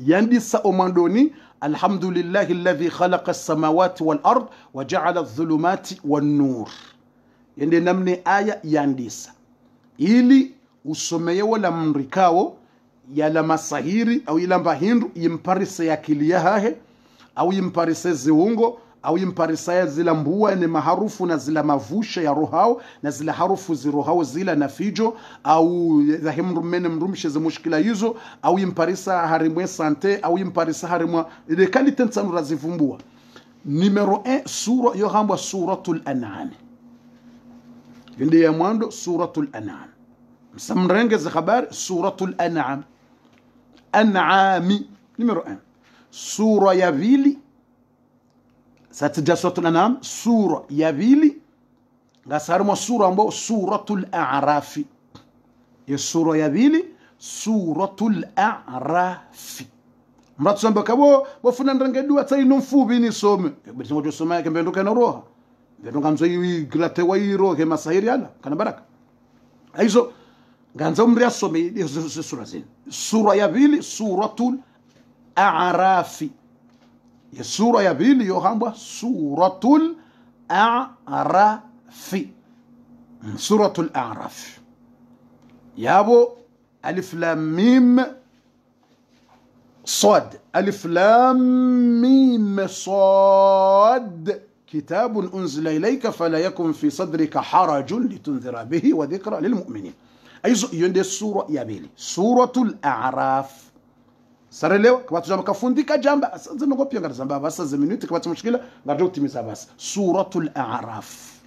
yandisa omandoni alhamdulillahi alladhi khalaqa as-samawati wal ard wa ja'ala adh-dhulumati wan nur yende namne aya yandisa ili usomeye wala mrikao yala masahiri au ila mbahindu yimparise yakili yahahe au yimparise ziungo au yimparise zila mbuwa ni maharufu na zila mavusha ya rohao na zila harufu zirohao zila na fijo au zahimru mene mrumishe za mushkila hizo au yimparisa harimwe sante au yimparisa harimwa ile kalite nsanu razivumbua numero 1 sura yohambwa suratul an'am yende ya mwando suratul an'am msamrenge za habari suratul an'am an'ami numero 1 sura ya vili satija suratul an'am sura ya vili ngasarimo sura ambayo suratul a'rafi ya sura ya vili suratul a'rafi mratu samba kabo bofuna ndrange dua tsaino mfubi ni some bidi ngojo soma kembenduka na roha vedo nganzo yi glate wairo he masahiri ala kana baraka aizo nganzo mri asome hizo sura zini. Sura ya pili suratul a'raf. Ya sura ya pili yohambwa suratul a'raf. Suratul a'raf yabo alif lam mim صاد ألف لام ميم صاد كتاب أنزل إليك فلا يكن في صدرك حرج لتنذر به وذكرى للمؤمنين. أيضا يندي السورة يابيلي سورة الأعراف سرليو كما تجمع كفوندي كجنب زنقو بيانغار زنبا بس زمينوتي كما تمشكلة نرجو تيميزا بس سورة الأعراف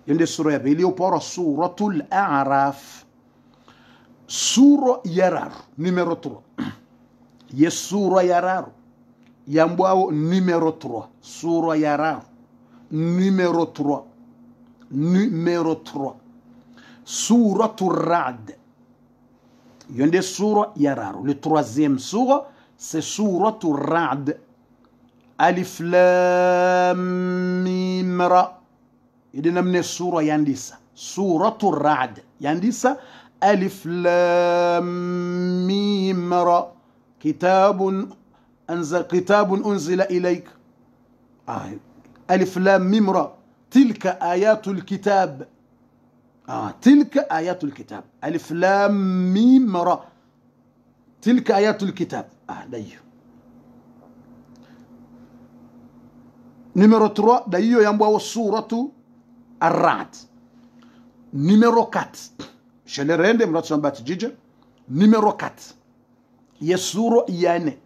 يندي السورة يابيلي وبورا سورة الأعراف سورة يرار نيميرو 3 ye sura ya raru yambwao numero 3 sura ya raru numero 3 suratul Ra'd yonde sura ya raru le troisième sura c'est suratul Ra'd alif lam mim ra idina mne sura yandisa suratul Ra'd yandisa alif lam mim ra كتاب أنزل إليك ألف لام ميم را تلك آيات الكتاب تلك آيات الكتاب ألف لام ميم را تلك آيات الكتاب دايو numéro 3 دايو ينبوا سورة الرعد numéro 4 chez les reines de Mratsan Batijija numéro 4 يسورة ياني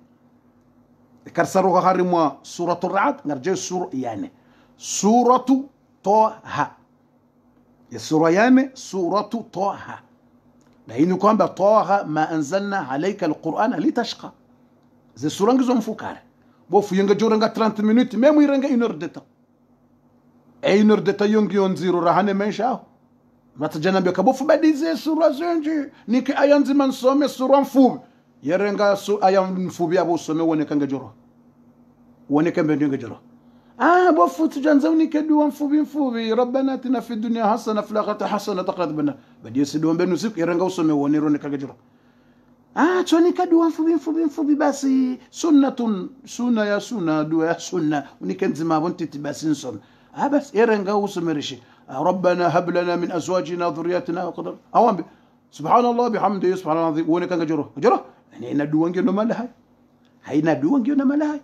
كرسروا هارموا سورة الرعد نرجع سورة ياني سورة طه يسورة ياني سورة طه لأنه كان بطه ما أنزلنا عليك القرآن لتشقى زي سورة نجزم فكار بوف ينجا جورنجا 30 minutes ميمو يرنجا 1 heure de temps 1 heure de temps يونجي ينزيرو رهاني منشاو ما تجنب يكبوف بدي زي سورة زنجي نيكي أيانزي من سومي سورة مفوم yerenga su ayam fubi abo some wone kanga joro wone kambe ndinga joro bo futu janzawni kedu mfubi rabbana atina fi dunya hasana fil akhirati hasana taqabbana badi yesidu mbenu siku yerenga usome wone rone kanga joro choni kedu mfubi basi sunna ya sunna dua ya sunna unikenzima bontiti basi nsome bas yerenga usome rishi rabbana hab lana min azwajina dhurriyyatina wa qadar awambi subhanallah bihamdihi subhanallah azim wone kanga joro يعني ina dua ngio mala hay haina dua ngio na mala hay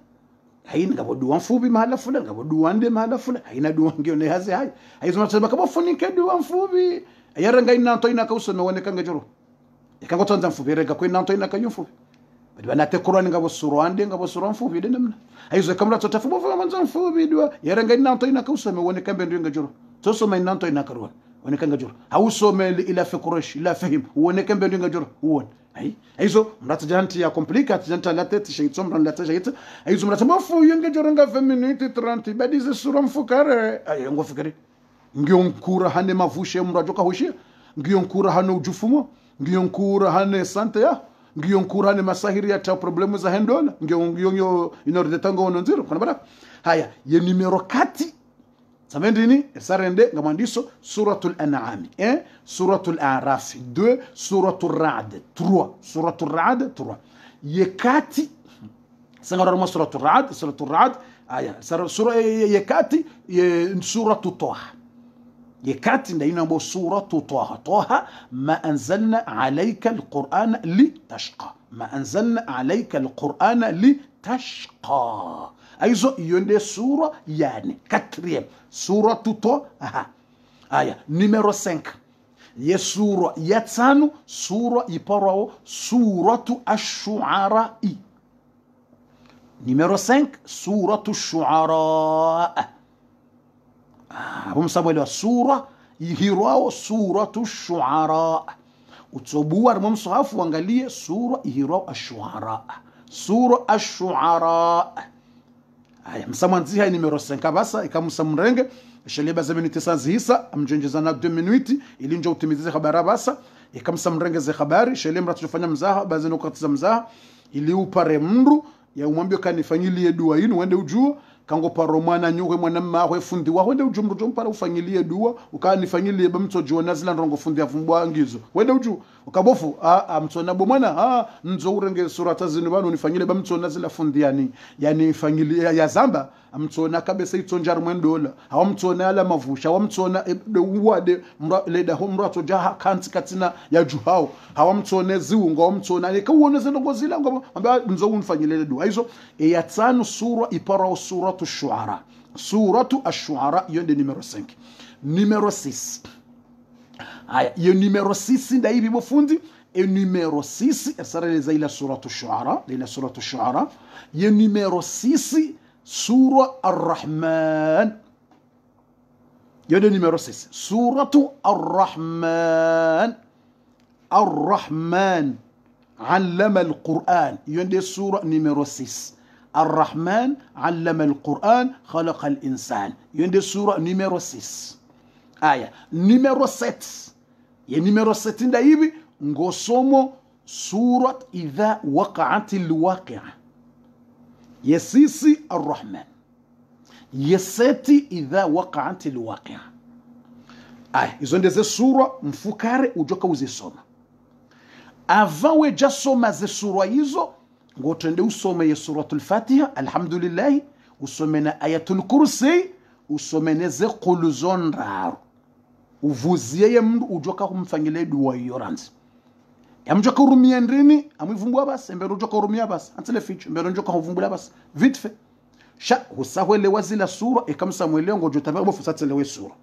haina ngabo dua mfubi mahala fulani ngabo dua nde mahala fulani haina dua ngio ne hazi hay haizuma tsaba kabo funike dua mfubi ayarenga ina to ina kausome wone kanga joro yakango tonza mfubi renga ko ina to ina kanyo mfubi badi bana te Qur'an ngabo sura nde ngabo sura mfubi de namna haizo kamra to tafubo fa manza mfubi dua yarenga ina to ina kausome wone kambe ndinga joro to soma ina to ina karwa wone kanga joro hausome ila fi Quraysh ila fahim wone kambe ndinga joro wone aizo mrata janti ya complica janta la tête chez sombra la tête aizo mrata mafu yenge joronga 20 minutes 30 badize sura mfukare ayengo fikari ngionkura hane mavushe mrajoka hushia ngionkura hane ujufumo ngionkura hane sante ya ngionkura hane masahiri ya ta problemu za hendola ngionyo inorde tango ononziro kuna bara haya ye numero 4 samendini sarende ngamandiso suratul an'am suratul a'raf 2 suratul ra'd 3 suratul ra'd 3 yekati sangara suratul ra'd aya sura yekati suratul taha yekati ndaina bo suratul taha ma anzalna alayka alqur'ana litashqa ma anzalna alayka alqur'ana litashqa aizo yonde sura yani 4e sura tuto aya numéro 5 ye sura yatsanu sura iparao suratu ash-shu'ara numéro 5 suratu ash-shu'ara hum sabelo sura ihirao suratu ash-shu'ara utsobuar mumsahafu angalie sura ihirao ash-shu'ara sura ash-shu'ara aya msamanzi hai numero 5 basa ikamusamrenge shaleba za minute sanzihisa amjenjeza na 2 minutes ili nje utimize habari basa ikamsamrenge za habari shalem ratufanya mzaha baze nokatiza mzaha ili upare mndu ya umwambie kanifanyilie dua yinu wende ujua kango paro mwana nyuwe mwana mawe fundi wa wende ujumru jompara ufanyilie dua ukanifanyilie bamtojona zila ndongo fundi avumbwa ngizo wende uju ukabofu mtona bo mwana nzo urenge surata zinu banu nifanyile bamtona zila fundi yani fanyilie ya zamba mtona kabesa itonjar mwendola hawa mtona ala mavusha hawa mtona de uwade leda homra to jaha kanti katina ya juhao hawa mtona ziungo hawa mtona ni kawone zendongo zila ngo amba nzo unfanyile dua hizo ya tano sura ipara suratu ash-shu'ara suratu ash-shu'ara yonde numero 5 numero 6 haya yo numero 6 nda hivi bofundi e numero 6 sareleza ila suratu ash-shu'ara ila suratu ash-shu'ara yo numero 6 sura ar-rahman yonde numero 6 suratu ar-rahman ar-rahman allama al-Qur'an yonde sura numero 6 الرحمن علم القرآن خلق الإنسان يندي سورة نيميرو 6 آية نيميرو 7 يا نيميرو 7 دا يبي نغوصومو سورة إذا وقعت الواقعة يسيسي الرحمن يسيتي إذا وقعت الواقعة آية يزون زي سورة مفكاري وجوكا وزي سوما أفا وجا سوما زي سورة يزو ngotende usome suratul Fatiha alhamdulillah usome na ayatul kursi usome neze quluzon rar uvuzie ye mndu ujoka kumfanyile dua yoranzi yamjoka urumia ndrini amwivumbwa basi mbero ujoka urumia basi antele ficho mbero ujoka uvumbula basi vite fait sha usahwele wazila sura ekamsa mwele ngojota bofu satselewe sura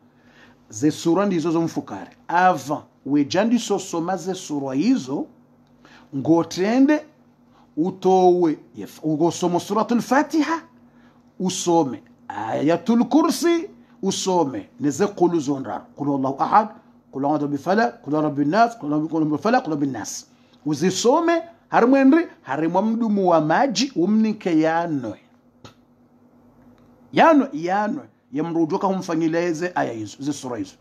ze sura ndizo zo mfukare avant wejandi sosoma ze sura hizo ngotende utowe ugosoma suratul Fatiha usome ayatul kursi usome neze qulu zonrar qul Allahu ahad qul a'udhu bi falaq qul rabbin nas qul bi falaq qul bin nas uzisome harimwendri harimwa mdumu wa maji umnike yano yamrujoka humfanyileze aya hizo zisura hizo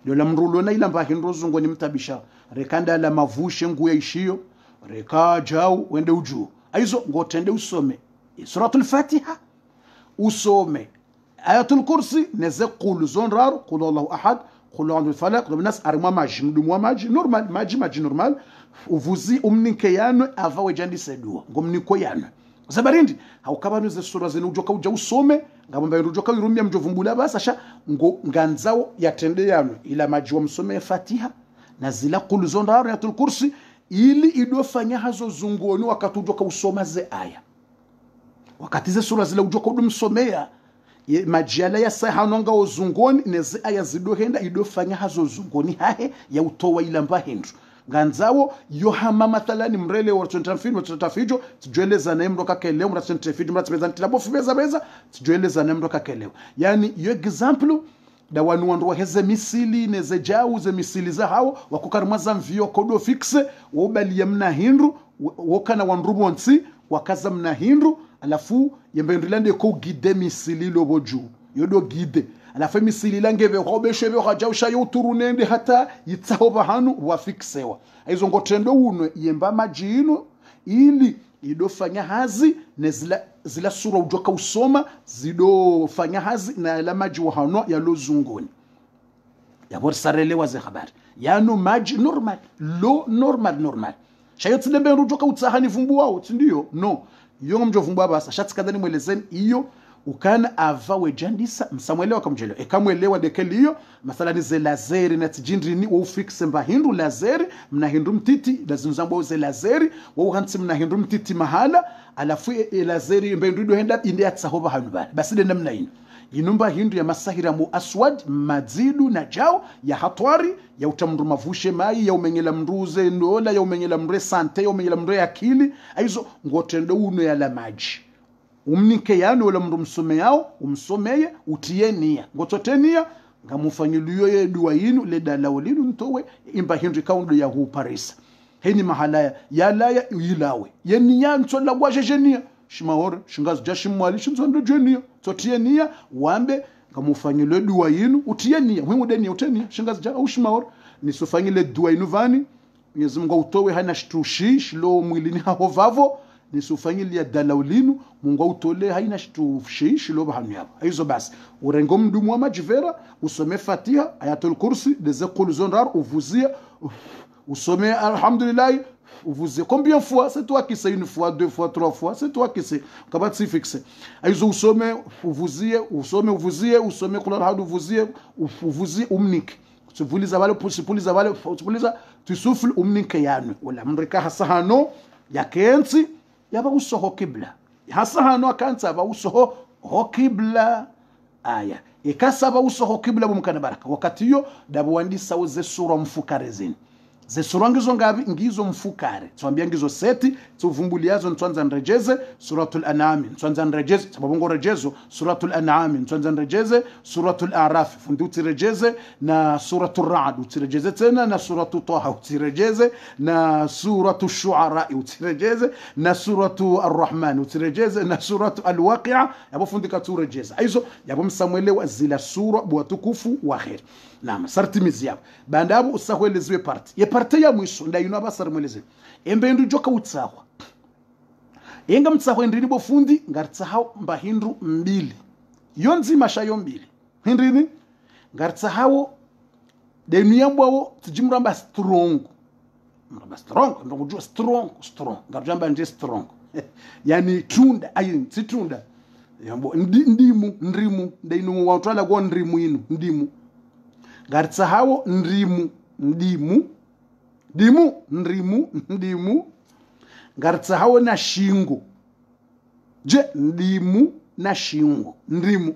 ndio la mrulona ila mbahi ndozungo ni mtabisha rekanda la mavushe nguya ishio reka jau wende uju aizo ngotende usome suratul Fatiha usome ayatul kursi neze qul zonrar qul Allahu ahad qul a'udhu falaq qul nas arma maji mdumu maji normal maji normal uvuzi umnike yano ava wejandi sedua ngomniko yano zabarindi haukabanu ze sura zenu ujoka uja usome ngabamba ujoka irumia mjovumbula basasha nganzao yatende yano ila maji wa msome Fatiha na zila qul zonrar ayatul kursi ili idofanya hazo zungoni wakati ujoka usoma ze aya wakati ze sura zile ujoka udumsomea majala ya sahanonga ozungoni neze aya zidohenda idofanya hazo zungoni hahe ya utowa ilamba hendu nganzawo yohama mathalani mrele wa tutafijo tujweleza na mroka keleo mra tutafijo mra tbeza ntilabo fubeza tujweleza na mroka keleo yani yo example da wanu wandu heze misili neze jau ze misili za hao wakukarmaza mvio kodo fixe wobali mna hindu wokana wanrubu onsi wakaza mna hindu alafu yembendilande ko guide misili loboju yodo guide alafu misili langeve robeshebe hajausha yoturunende hata yitsahoba hanu wafixewa aizo ngotendo uno yemba majino ili idofanya hazi nezila zila sura ujoka usoma zidofanya hazi na la maji wa hano ya lozungoni yabor sarelewa ze habari yano maji normal lo normal shayotsi lembe ujoka utsahani vumbu wao ndio no yo mjovumbwa basa shatsikadani mwelezeni iyo ukana ava wejandisa msamwelewa kamjelewa ekamwelewa dekeliyo mathalani ze lazeri na tijindrini wa ufixe mba hindu lazeri mna hindu mtiti lazinzambo ze lazeri wa uhansi mna hindu mtiti mahala alafu lazeri mbendu henda inde atsahoba hanubali basi de namna inumba hindu ya masahira mu aswad mazidu na jao ya hatwari ya utamru mavushe mai ya umenyela mruze ndola ya umenyela mre sante ya umenyela mre akili aizo ngotendo uno ya la maji umnike yano wala mndu msome yao umsomeye utie nia ngotote nia ngamufanyiliyo ye dua yinu le dala walinu ntowe imba hindu kaundo ya huu Paris heni mahala ya laya ilawe yeni ya ntola wajeje nia shimahore shingazi jashimwali shinzondo jenia totie nia wambe ngamufanyiliyo dua yinu utie nia mwimu deni utenia shingazi ja au shimahore nisufanyile dua yinu vani Mwenyezi Mungu utowe hana shtushi shilo mwilini haho vavo nisufanyilia dalaulinu mungu utole haina shitu shiishi loba hanu yabo hizo basi urengo mdumu wa majivera usome Fatiha ayatul kursi deze qul zonrar uvuzie usome alhamdulillah uvuzie combien fois c'est toi qui sais une fois deux fois trois fois c'est toi qui sais kabati si fixe hizo usome uvuzie usome kula hadu uvuzie umnike tuvuliza wale tupuliza tusufle umnike yanu wala mrika hasahano yakenzi yaba usoho kibla hasahano akanza aba usoho hokibla aya ikasaba usoho kibla bumkana baraka wakati hiyo dabuandisa uze sura mfukarezini ze sura ngizo ngabi ngizo mfukare twambia ngizo seti tuvumbuliazo ntwanza nrejeze suratul an'am ntwanza nrejeze sababu ngo rejezo suratul an'am ntwanza nrejeze suratul a'raf fundi utirejeze na suratul ra'd utirejeze tena na suratul taha utirejeze na suratul shu'ara utirejeze na suratul arrahman utirejeze na suratul alwaqi'a yabo fundi katurejeze aizo yabo msamwelewa zila sura bwatukufu wa khair naam sartimizi yabo bandabu usahwelezwe parti ya mwisho ndayino abasar mweleze embe ndu joka utsahwa yenga mtsahwa ndini bofundi ngartsahau mbahindu mbili yonzi mashayo mbili hindini ngartsahawo denu yambwawo tijimramba strong ndo kujua strong ngarjamba nje strong yani tunda ayin titunda yambo ndimu ndrimu ndayino watwala kwa ndrimu inu ndimu ngartsahawo ndimu ngartsahawo na shingo je ndimu na shingo ndimu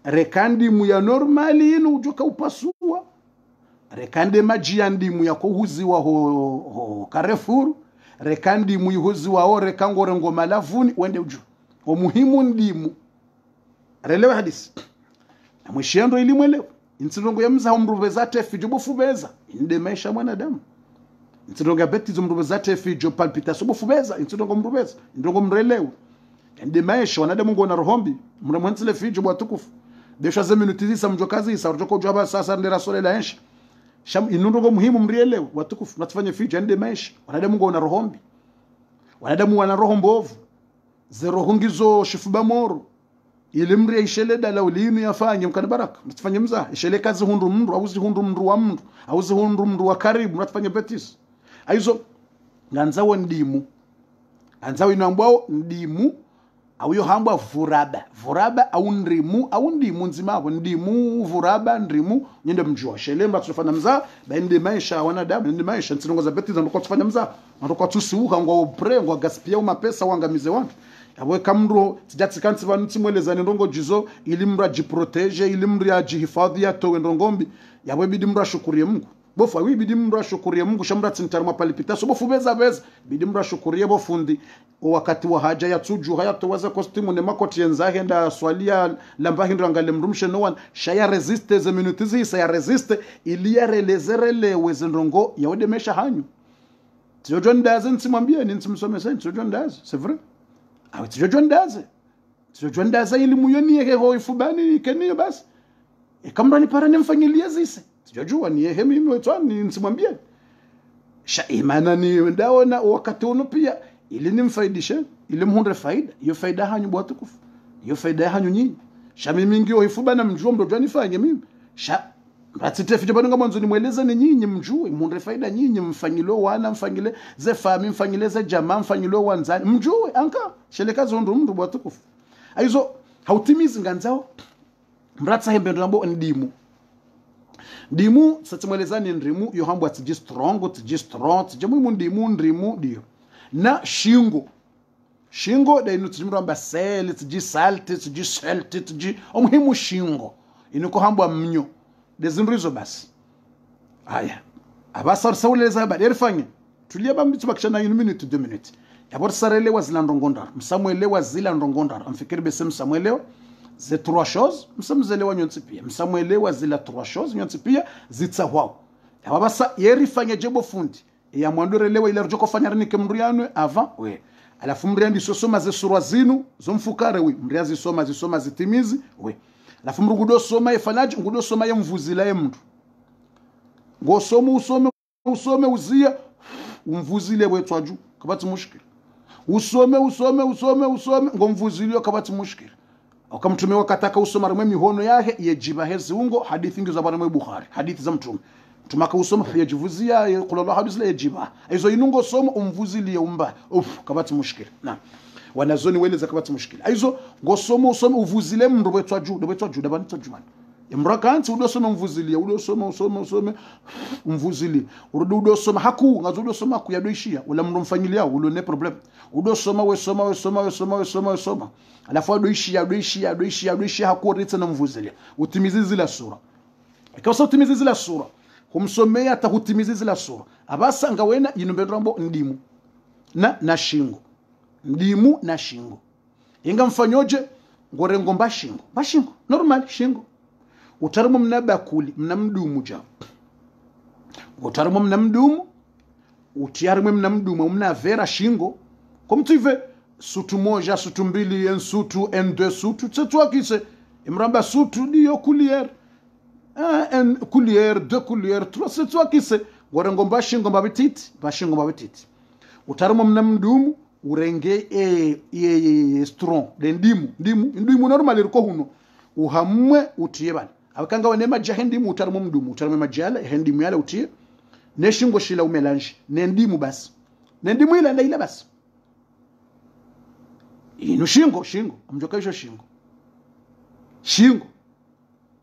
rekandimu ya normali inu ujoka upasua rekande maji ya ndimu ya kuhuziwa ho Carrefour rekandimu yuhuziwa ho rekangore ngoma lavuni wende uju umuhimu ndimu relewa hadisi na mwishendo ilimwelewa insirongo ya mzaho mrubeza tefi jobo fubeza inde maisha mwanadamu insirongo ya beti zo mrubeza tefi jo palpitation bo fubeza insirongo mrubeza indongo mrelewa inde maisha wanadamu ngona rohombi mramwanzile fi jobo atukufu desha ze minuti zisa mjokazi isa rujoko jaba sasa ndera sole la enshi sham inundongo muhimu mrielewa watukufu natufanye fi inde maisha wanadamu ngona rohombi wanadamu wana roho mbovu zero hungizo shifuba moro ilimri ishele dala ulinu yafanye mkana baraka mtafanye mza ishele kazi hundu mndu auzi hundu mndu wa mndu auzi hundu mndu wa karibu mtafanye betis aizo nganzawo ndimu anzawo inambwao ndimu au yo hambwa vuraba au ndimu nzimabo ndimu vuraba ndimu nyende mjua shele mba tufanya mza baende maisha wanadamu ndi maisha nsinongoza betis ndoko tufanya mza ndoko tusuha ngo pre ngo gaspia mapesa wangamize watu yabwe kamro tijatsikansi vanutsi mwelezani ndongo jizo ilimra jiprotege ilimra jihifadhi ya towe ndongombi yabwe bidimra shukurie Mungu bofu awi bidimra shukurie Mungu shamra tsintarma palipitaso bofu beza bidimra shukurie bofundi wakati wa haja ya tuju haya towaza kostimu ne makoti yenzahe nda swalia lambahi ndangale mrumshe no one shaya resiste ze minutes isa ya resiste ilia relezerele wezendongo yawede mesha hanyu tijojo ndaze nsimwambie ni nsimsomese tijojo ndaze c'est vrai awe tijojo ndaze elimu yoni yeke ho ifubani keni basi ikamra ni para nimfanyilia zise tijojo ni yeke mimi wetwani nsimwambie sha imana ni ndaona wakati uno pia ili nimfaidishe ili mhunde faida hiyo faida hanyu bwatukufu hiyo faida hanyu nyinyi sha mimi ngio ifubana mjua ndo nifanye mimi sha Ratite fije bano ngamonzo ni mweleza ni nyinyi mjue mhunde faida nyinyi mfanyilo wana mfanyile ze fami mfanyile ze jamaa mfanyilo wanzani mjue anka shelekazo ndo mndu bwatukufu aizo hautimizi nganzao mratsa hembe ndo nambo ndimu satimweleza ni ndimu yo hambo atiji strong tijamu ndimu dio na shingo da inu tijimramba sel tiji salt tiji omuhimu shingo inuko hambo mnyo dezimrizo basi haya abasar sawleza ba derfanye tulia bambitu bakishana 1 minute 2 minutes yabor sarelewa zila ndongondar msamwelewa zila ndongondar amfikiri besem samwelewa ze 3 choses msamzelewa nyonsi pia msamwelewa zila 3 choses nyonsi pia zitsahwao yabasa yerifanye jebo fundi ya mwandorelewa ile rujoko fanya nike mrianwe avant we alafu mriandi sosoma ze surwa zinu zomfukare we mriazi soma zitimizi we alafu mrugudo soma yefanaji ngudo soma yemvuzila yemndu ngosoma usome uzia umvuzile wetwaju kabati mushkil usome ngomvuzilio kabati mushkil akamtume wakataka usoma rimwe mihono yahe yejiba hezi ungo hadithi ngizo bana mu Bukhari hadithi za mtume tumaka usoma yejivuzia kulala hadithi la yejiba hizo inungo soma umvuzilie umba kabati mushkil na wanazoni weleza kabati mushkil hizo ngosoma usome uvuzile mndu wetwa juda dabani tajumana imrakanti udosoma mvuzilia udosoma umvuzilia udosoma haku ngazo udosoma kuyadoishia ula mndu mfanyilia ulo ne problem udosoma we soma alafu adoishia haku ritsa na mvuzilia utimizi zile sura ikawa utimizi zile sura kumsomea atahutimizi zile sura abasa ngawena inumbendrambo ndimu na shingo ndimu na shingo inga mfanyoje ngorengo mbashingo normal shingo utarimu mna bakuli mna mdumu ja utarimu mna mdumu utiarimu mna mdumu mna vera shingo komtive sutu moja sutu mbili en sutu en deux sutu tsetwa kise imramba sutu dio coulière en coulière deux coulières trois tsetwa kise ngorengo mbashingo mbabititi utarimu mna mdumu urenge strong de ndimu normal iriko huno uhamwe utiye bana abakanga wane majahendimu utarimu mdumu utarimu majala hendimu yala utiye neshingo shila umelange nendimu basi nendimu ila ndaila basi ino shingo amjoka hizo shingo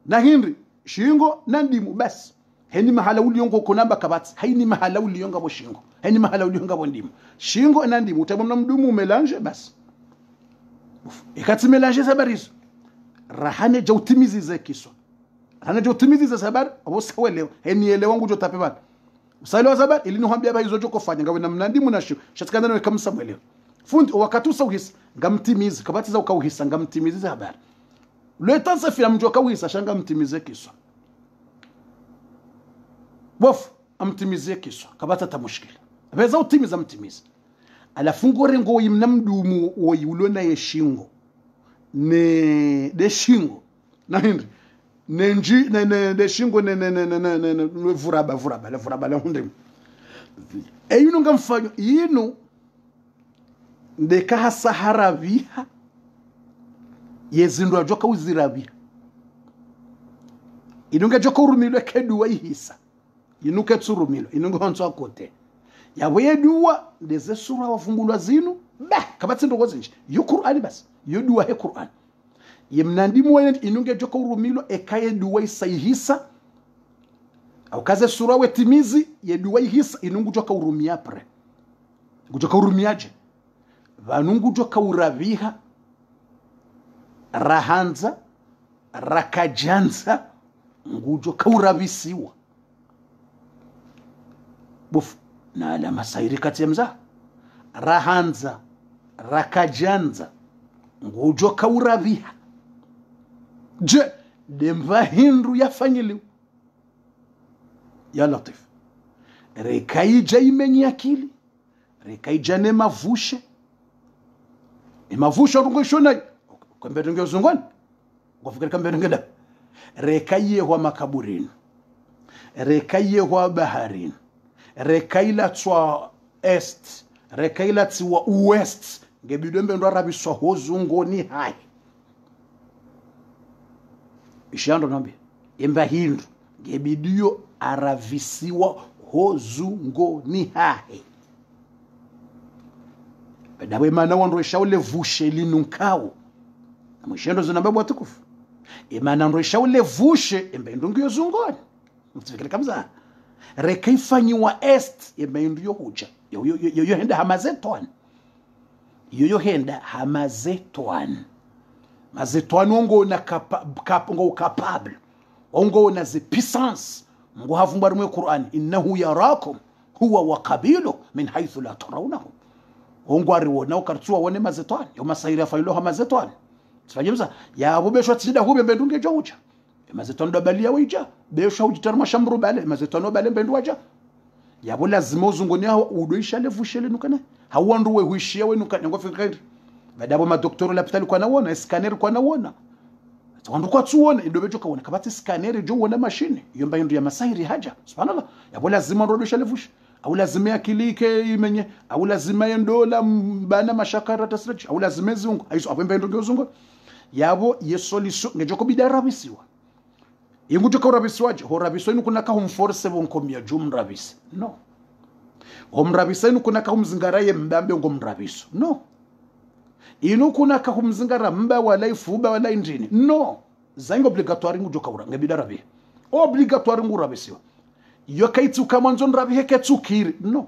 na hindi shingo na ndimu basi heni mahala uliongo konamba kabati haini mahala ulionga bo shingo heni mahala ulionga bo ndimu shingo na ndimu utarimu mdumu umelange basi ikati melange sabarizo rahane ja utimizize kiswa rahane ja utimizize sabar abosawelewa henielewa ngujo tapebana usalewa sabar ili nuhambia ba hizo joko fanya ngawe na mnandimu na shu shatikana nawe kamsamwelewa fundi wakati usawhisa ngamtimizi kabati za ukauhisa ngamtimizi sabar letansa fila mjoka uhisa shanga mtimize kiswa bof amtimize kiswa kabata tamushkila abeza utimiza mtimizi alafungore ngo yimna mdumu oyulona yeshingo ne de shingo na hindi nenji ne de shingo ne vuraba la hundi eyino ngamfanyo yino ndeka sahara viha yezindo ajoka uzirabia inunga joka urumilwe keduwa ihisa inuke tsurumilo inunga hanso akote yabo yeduwa ndeze sura wafumbulwa zinu kabati ndo gozinji yo Qur'ani basi yo duwa he Qur'an yemnandimu wene inunge joka urumilo ekaye duwa isayihisa au kaze sura wetimizi yeduwa ihisa inungu joka urumia pre ngujoka urumiaje vanungu joka uraviha rahanza rakajanza ngujoka uravisiwa bofu na ala masairi kati ya mza rahanza rakajanza ngujoka uraviha je demva hindu yafanyiliwa ya Latif rekaija imenyi akili rekaija ne mavushe rungo shona kwembe rungo zungoni ngofikira kambe rungo da rekaiye wa makaburini rekaiye wa baharini rekaila twa est rekaila twa west ngebidombe ndo arabiswa hozungo ni hai ishando nambi imba hindu ngebidio aravisiwa hozungo ni hai badawe mana wandro shaule vushe linunkao amshendo zinababa watukufu imana ndro shaule vushe embe ndungiyo zungoni mtsikile kamza rekaifanyiwa est embe ndiyo huja yo henda hamazetwan yo henda hamazetwan mazetwan ngo na ngo capable ngo na puissance ngo havumbari mu Qur'an innahu yarakum huwa wa qabilu min haythu la tarawnahu ngo ariwona ukartsuwa wone mazetwan yo masaira failo hamazetwan sifanyemza ya bobeshwa tsida hube mbendunge joja mazetwan dobalia wija besha ujitarma shamru bale mazetwan bale mbendu waja yabo lazima uzungoni aho udoisha levushele nukana hawandu we huishia we nukana ngofika badabo madoktori lapitali kwa naona scanner kwa naona twandu kwa tuone idobejo kaona kabati scanner jo wona machine yomba ndu ya masairi haja subhanallah yabo lazima udoisha levush au lazima akilike imenye au lazima yendola bana mashakara tasrich au lazima zungu aiso apembe ndo zungu yabo yesoliso ngejoko bidarabisiwa ingujo ka urabiswaje ho rabiso inu kuna ka humforce bonkomya jumrabisi no homrabisa inu kuna ka humzingaraye mbambe ngomrabiso no inu kuna ka humzingara mba wala ifuba wala indini no zango obligatoire ngujo ka ura ngebidarabi obligatoire ngurabisiwa yo kaitsu kamanzo nrabihe ketsukiri no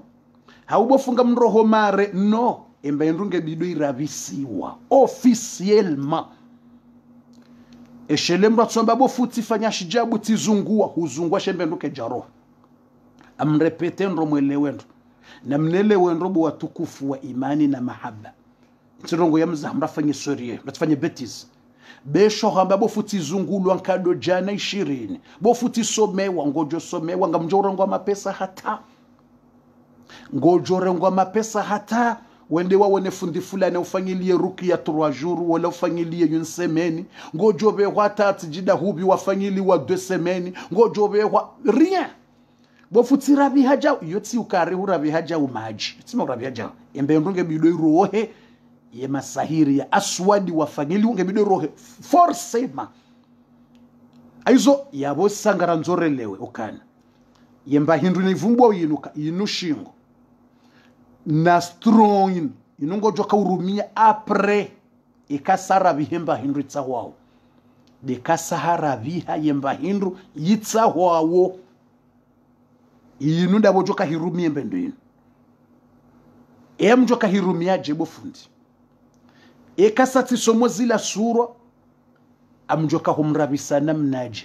haubofunga mroho mare no emba ndunge bido irabisiwa officiellement eshelembra tsomba bo futi fanya shijabu tizungua huzungua shembe nduke jaro amrepete ndo mwelewendo na mnelewendo bo watukufu wa imani na mahaba tsirongo ya mzahmra fanye sorie natfanye betis besho hamba bo futi zungulwa nkado jana 20 bo futi somewa ngojo somewa ngamjoro mapesa hata ngojore mapesa hata wende wawone fundi fulani ufanyilie ruki ya 3 jours wala ufanyilie une semaine ngojobe hata tijida hubi wafanyili wa 2 semaines ngojobe rien bofuti rabi haja yotsi ukari urabi haja umaji tsima urabi haja embe ndunge bido irohe ye masahiri ya aswadi wafanyili unge bido irohe forcément aizo yabo sangara nzorelewe ukana yemba hindu ni vumbwa yinuka yinushingo na strong inungo joka urumia apre ikasara bihemba hindu itsahwao de kasahara biha yemba hindu yitsahwao inunda bojoka hirumia mbendo ino emjoka hirumia jebo fundi ekasati somo zila sura amjoka humrabisa namnaje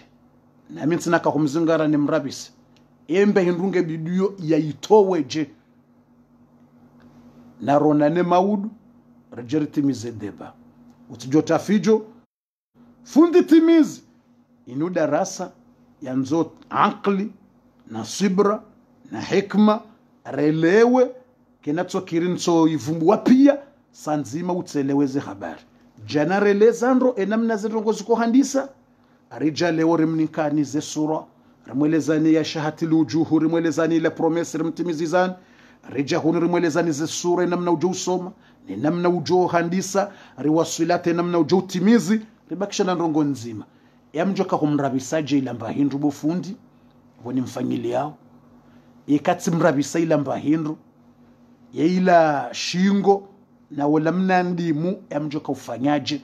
na mintsina ka humzingara ni mrabisa embe hindunge bidiyo yaitoweje na ronane maudu rejeri timize deba utijota fijo fundi timizi inu darasa yanzo akli na sibra na hikma relewe kenatso kirinso ivumbwa pia sanzima utseleweze habari jana relezandro enamna zirongo ziko handisa arija leo remnikani ze sura remwelezani ya shahati lujuhu remwelezani ile promesse remtimizizani rija hunu remwelezani ze sura namna ujo usoma ni namna ujo handisa riwasilate namna ujo utimizi ribakisha na ndongo nzima yamjoka kumrabisaje ilamba hindu bofundi woni mfanyili yao ikatsi mrabisa ilamba hindu ila shingo na wala mnandimu yamjoka ufanyaje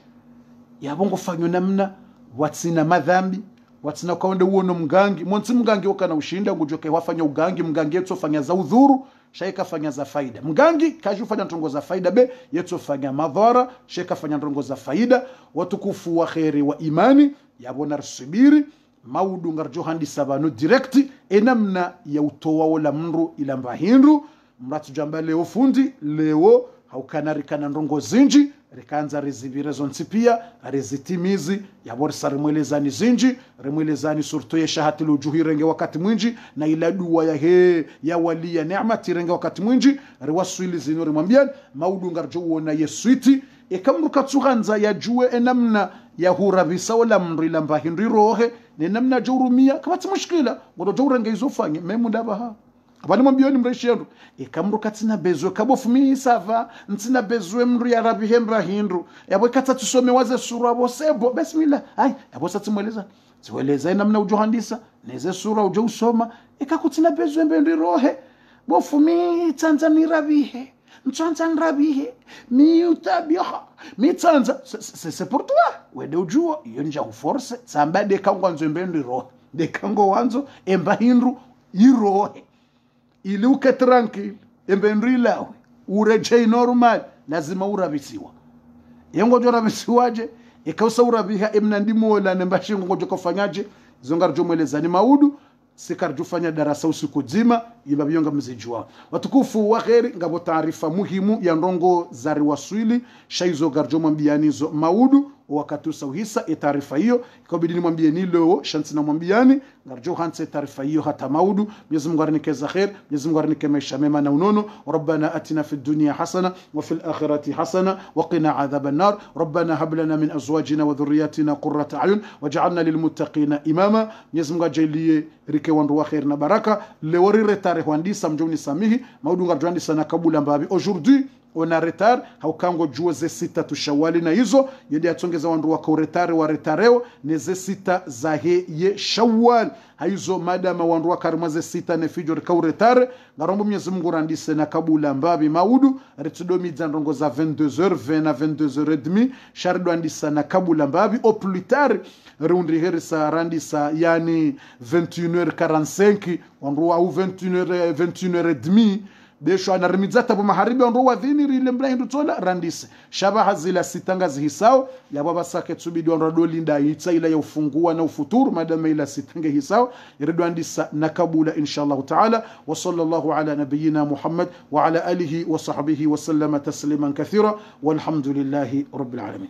yabongo fanyo namna watsina madhambi watsina kaonde uono mgangi monsi mgangi wakana ushinda ngujoke wafanya ugangi mgangi yetu fanya za udhuru shaika fanya za faida mgangi kaji fanya ntongo za faida be yetu fanya madhara shaika fanya ntongo za faida watukufu wa khairi wa imani yabona rusubiri maudu ngarjo handi sabano direct enamna ya utowa wala mru ila mbahindu mratu jamba leo fundi leo haukanarikana ndongo zinji rikanza rizibire zontipia rizitimizi yaborisa rimwelezani zinji rimwelezani surto ya shahati lujuhi renge wakati mwinji na ila dua ya he ya wali ya neema tirenge wakati mwinji riwaswili zinu rimwambia maudu ngarjo uona yesuiti ekamruka tsuganza ya juwe enamna ya hurabisa wala mrila mbahindu rohe ne namna jurumia kabati mushkila ngodo jurenge izofanye memu ndabaha abani mwambioni mreshendu ikamruka tina bezwe kabofumi sava ntina bezwe mru ya rabi hembra hindu yabo kata tusome waze sura bosebo bismillah ay yabo satimweleza tiweleza namna ujohandisa neze sura ujo usoma ikakutina bezwe mbendi rohe bofumi tanzania rabihe ntsanzan rabihe mi utabiha mi tanza c'est pour toi wede ujuo yonja uforce samba de kango nzo mbendi rohe de kango wanzo emba hindu yirohe ili uke tranquil embenri lawe ureje normal lazima urabisiwa yengo jo rabisiwaje ikausa urabiha emna ndimola nembashingo ngojo kofanyaje zongarjo mwelezani maudu sikarjufanya darasa usiku zima ibabiyonga mzijua watukufu wa khairi ngabo taarifa muhimu ya ndongo zari waswili shaizo garjo mwambianizo maudu wakati usauhisa taarifa hiyo ikabidi nimwambie ni leo shansi na mwambiani ngarjo hanse taarifa hiyo hata maudu Mwenyezi Mungu anikeza khair Mwenyezi Mungu anikeze maisha mema na unono rabbana atina fid dunya hasana wa fil akhirati hasana wa qina adhaban nar rabbana hab lana min azwajina wa dhurriyyatina qurrata ayun waj'alna lil muttaqina imama Mwenyezi Mungu ajalie rike wandu wa khair na baraka leo rire tarehe andisa mjoni samihi maudunga tuandisa na kabula mbabi aujourd'hui on a retard haukango juo ze sita tushawali na hizo yende atongeza wandu wako retareo neze sita za ye shawal haizo madama wandu wakarima ze sita ne fijo rikau retare ngarombo Mwenyezi Mungu randise na kabula mbabi maudu retudomi dzandongo za 22h20 na 22h30 shardo andisa na kabula mbabi au plus tard reundi herisa randisa yani 21h45 wandu au 21h30 desho anarimidza tabu maharibi ndo wadhini rile mbrahindu tola randise shabaha zila sitanga zihisao ya baba sake tsubidi ndo dolinda itsa ila ya ufungua na ufuturu madama ila sitanga hisao iridu andisa nakabula inshallah taala wa sallallahu ala nabiyyina Muhammad wa ala alihi wa sahbihi wa sallama tasliman kathira walhamdulillahi rabbil alamin.